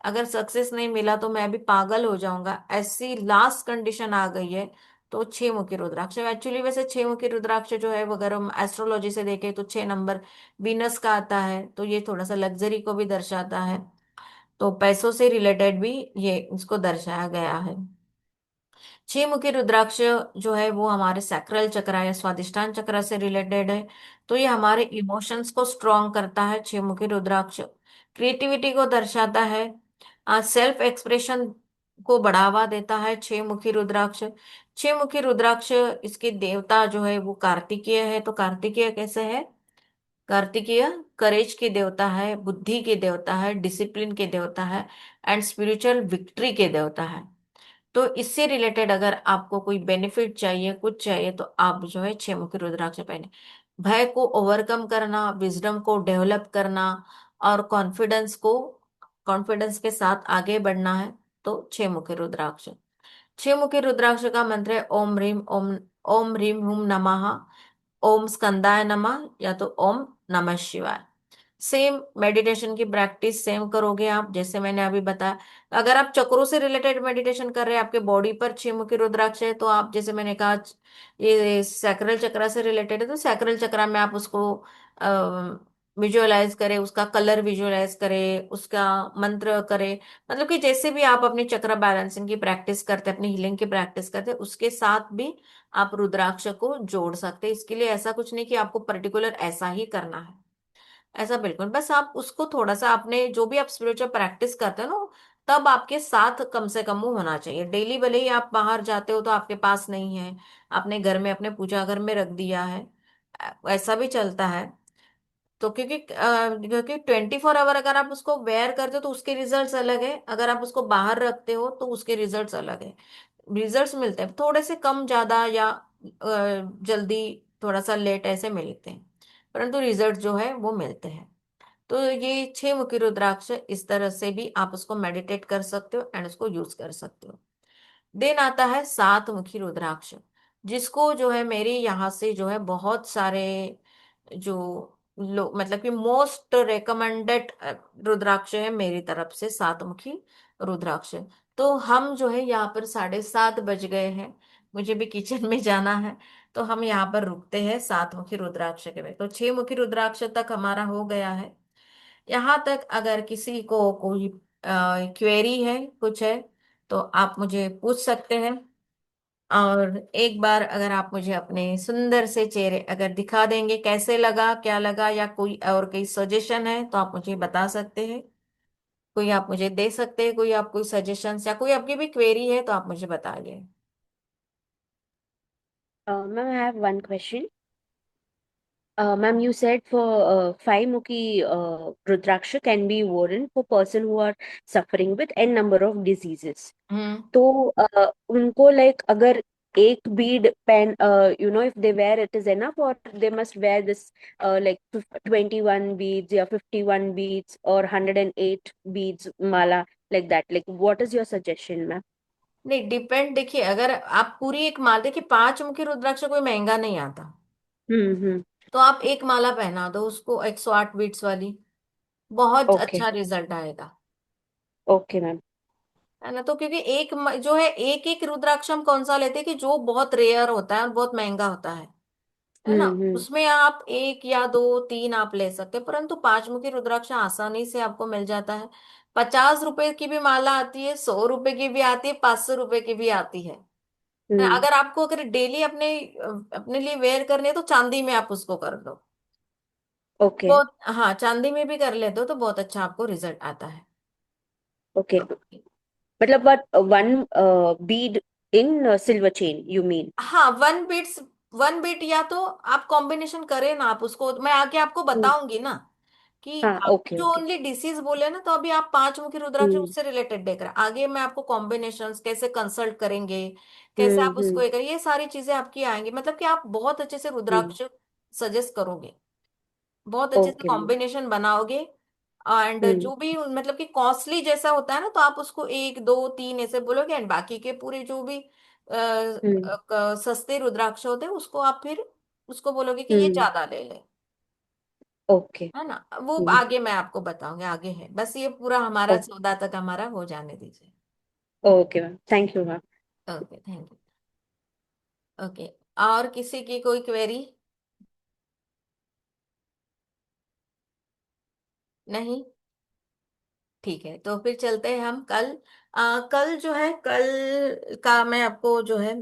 अगर सक्सेस नहीं मिला तो मैं अभी पागल हो जाऊंगा, ऐसी लास्ट कंडीशन आ गई है, तो छह मुखी रुद्राक्ष एक्चुअली, वैसे छह मुखी रुद्राक्ष जो है वो अगर हम एस्ट्रोलॉजी से देखें तो छह नंबर वीनस का आता है, तो ये थोड़ा सा लग्जरी को भी दर्शाता है, तो पैसों से रिलेटेड भी ये इसको दर्शाया गया है। छह मुखी रुद्राक्ष जो है वो हमारे सैक्रल चक्र या स्वादिष्टान चक्र से रिलेटेड है, तो ये हमारे इमोशंस को स्ट्रॉन्ग करता है। छह मुखी रुद्राक्ष क्रिएटिविटी को दर्शाता है, सेल्फ एक्सप्रेशन को बढ़ावा देता है। छह मुखी रुद्राक्ष, छह मुखी रुद्राक्ष इसके देवता जो है वो कार्तिकेय है, तो कार्तिकेय कैसे है? कार्तिकेय करेज के देवता है, बुद्धि के देवता है, डिसिप्लिन के देवता है, एंड स्पिरिचुअल विक्ट्री के देवता है। तो इससे रिलेटेड अगर आपको कोई बेनिफिट चाहिए, कुछ चाहिए, तो आप जो है छह मुखी रुद्राक्ष पहने। भय को ओवरकम करना, विजडम को डेवलप करना, और कॉन्फिडेंस के साथ आगे बढ़ना है, तो छह मुखी रुद्राक्ष। छह मुखी रुद्राक्ष का मंत्र है ओम ह्रीम ओम, ओम ह्रीम हुम नमः, ओम स्कंदाय नमः, या तो ओम नमः शिवाय। सेम मेडिटेशन की प्रैक्टिस सेम करोगे आप, जैसे मैंने अभी बताया। अगर आप चक्रों से रिलेटेड मेडिटेशन कर रहे हैं, आपके बॉडी पर छह मुखी रुद्राक्ष है, तो आप जैसे मैंने कहा ये सैक्रल चक्र से रिलेटेड है, तो सैक्रल चक्र में आप उसको विजुअलाइज करें, उसका कलर विजुअलाइज करें, उसका मंत्र करें, मतलब कि जैसे भी आप अपनी चक्र बैलेंसिंग की प्रैक्टिस करते हैं, अपनी हीलिंग की प्रैक्टिस करते हैं, उसके साथ भी आप रुद्राक्ष को जोड़ सकते हैं। इसके लिए ऐसा कुछ नहीं कि आपको पर्टिकुलर ऐसा ही करना है, ऐसा बिल्कुल, बस आप उसको थोड़ा सा अपने जो भी आप स्पिरिचुअल प्रैक्टिस करते हो ना, तब आपके साथ कम से कम वो होना चाहिए। डेली भले ही आप बाहर जाते हो तो आपके पास नहीं है, आपने घर में अपने पूजा घर में रख दिया है, ऐसा भी चलता है। तो क्योंकि 24 आवर अगर आप उसको वेयर करते हो तो उसके रिजल्ट्स अलग है, अगर आप उसको बाहर रखते हो तो उसके रिजल्ट्स अलग है। रिजल्ट्स मिलते हैं थोड़े से कम ज्यादा, या जल्दी, थोड़ा सा लेट, ऐसे मिलते हैं, परंतु रिजल्ट जो है वो मिलते हैं। तो ये छह मुखी रुद्राक्ष इस तरह से भी आप उसको मेडिटेट कर सकते हो एंड उसको यूज कर सकते हो। देन आता है सात मुखी रुद्राक्ष, जिसको जो है मेरे यहाँ से जो है बहुत सारे जो लोग, मतलब कि मोस्ट रिकमेंडेड रुद्राक्ष है मेरी तरफ से सात मुखी रुद्राक्ष। तो हम जो है यहाँ पर 7:30 बज गए हैं, मुझे भी किचन में जाना है, तो हम यहाँ पर रुकते हैं सात मुखी रुद्राक्ष के में। तो छह मुखी रुद्राक्ष तक हमारा हो गया है। यहाँ तक अगर किसी को कोई क्वेरी है, कुछ है, तो आप मुझे पूछ सकते हैं। और एक बार अगर आप मुझे अपने सुंदर से चेहरे अगर दिखा देंगे, कैसे लगा, क्या लगा, या कोई और कोई सजेशन है तो आप मुझे बता सकते हैं, कोई आप मुझे दे सकते हैं, कोई आप कोई सजेशन या कोई आपकी भी क्वेरी है तो आप मुझे बताइए। Ma'am, I have one question. Ma'am, you said for five mukhi Rudraksha can be worn for person who are suffering with n number of diseases. हम्म। तो उनको like अगर एक bead pen if they wear it is enough or they must wear this like 21 beads या 51 beads or 108 beads mala like that, like what is your suggestion, ma'am? नहीं, depend, देखिए अगर आप पूरी एक माला, देखिए पांच मुखी रुद्राक्ष कोई महंगा नहीं आता, हम्म। तो आप एक माला पहना दो उसको 108 बीट्स वाली, बहुत ओके। अच्छा रिजल्ट आएगा। Okay ma'am. है ना, तो क्योंकि जो है एक एक रुद्राक्ष हम कौन सा लेते हैं कि जो बहुत रेयर होता है और बहुत महंगा होता है, है ना। हम्म उसमें आप एक या दो तीन आप ले सकते हैं, परंतु पांचमुखी रुद्राक्ष आसानी से आपको मिल जाता है। 50 रुपए की भी माला आती है, 100 रुपए की भी आती है, 500 रुपए की भी आती है। हम्म अगर आपको अगर डेली अपने अपने लिए वेयर करनी है तो चांदी में आप उसको कर दो। ओके बहुत, हाँ, चांदी में भी कर लेते हो तो बहुत अच्छा आपको रिजल्ट आता है। ओके। मतलब but one Beed in silver chain you mean? हाँ, 1 बीट्स, 1 बीट, या तो आप कॉम्बिनेशन करें ना, आप उसको मैं आगे आपको बताऊंगी ना कि हाँ आप ओके जो ओके। ओनली डिसीज बोले ना, तो अभी आप पांचमुखी रुद्राक्ष हम्म उससे रिलेटेड देख रहे हैं, आगे मैं आपको कॉम्बिनेशंस कैसे कंसल्ट करेंगे, कैसे आप उसको हम्म। ये करें, ये सारी चीजें आपकी आएंगी, मतलब कि आप बहुत अच्छे से हम्म रुद्राक्ष सजेस्ट करोगे, बहुत अच्छे से ओके मैम। कॉम्बिनेशन बनाओगे। एंड हम्म जो भी मतलब कि कॉस्टली जैसा होता है ना, तो आप उसको एक दो तीन ऐसे बोलोगे, एंड बाकी के पूरे जो भी हम्म सस्ते रुद्राक्ष होते हैं उसको आप फिर उसको बोलोगे कि ये हम्म। ज्यादा ले ले। ओके। है ना, वो हम्म आगे मैं आपको बताऊंगी, आगे है, बस ये पूरा हमारा सौदा तक हमारा हो जाने दीजिए। Okay ma'am, thank you ma'am. Okay, thank you. Okay, और किसी की कोई क्वेरी? नहीं, ठीक है, तो फिर चलते हैं हम कल। कल जो है, कल का मैं आपको जो है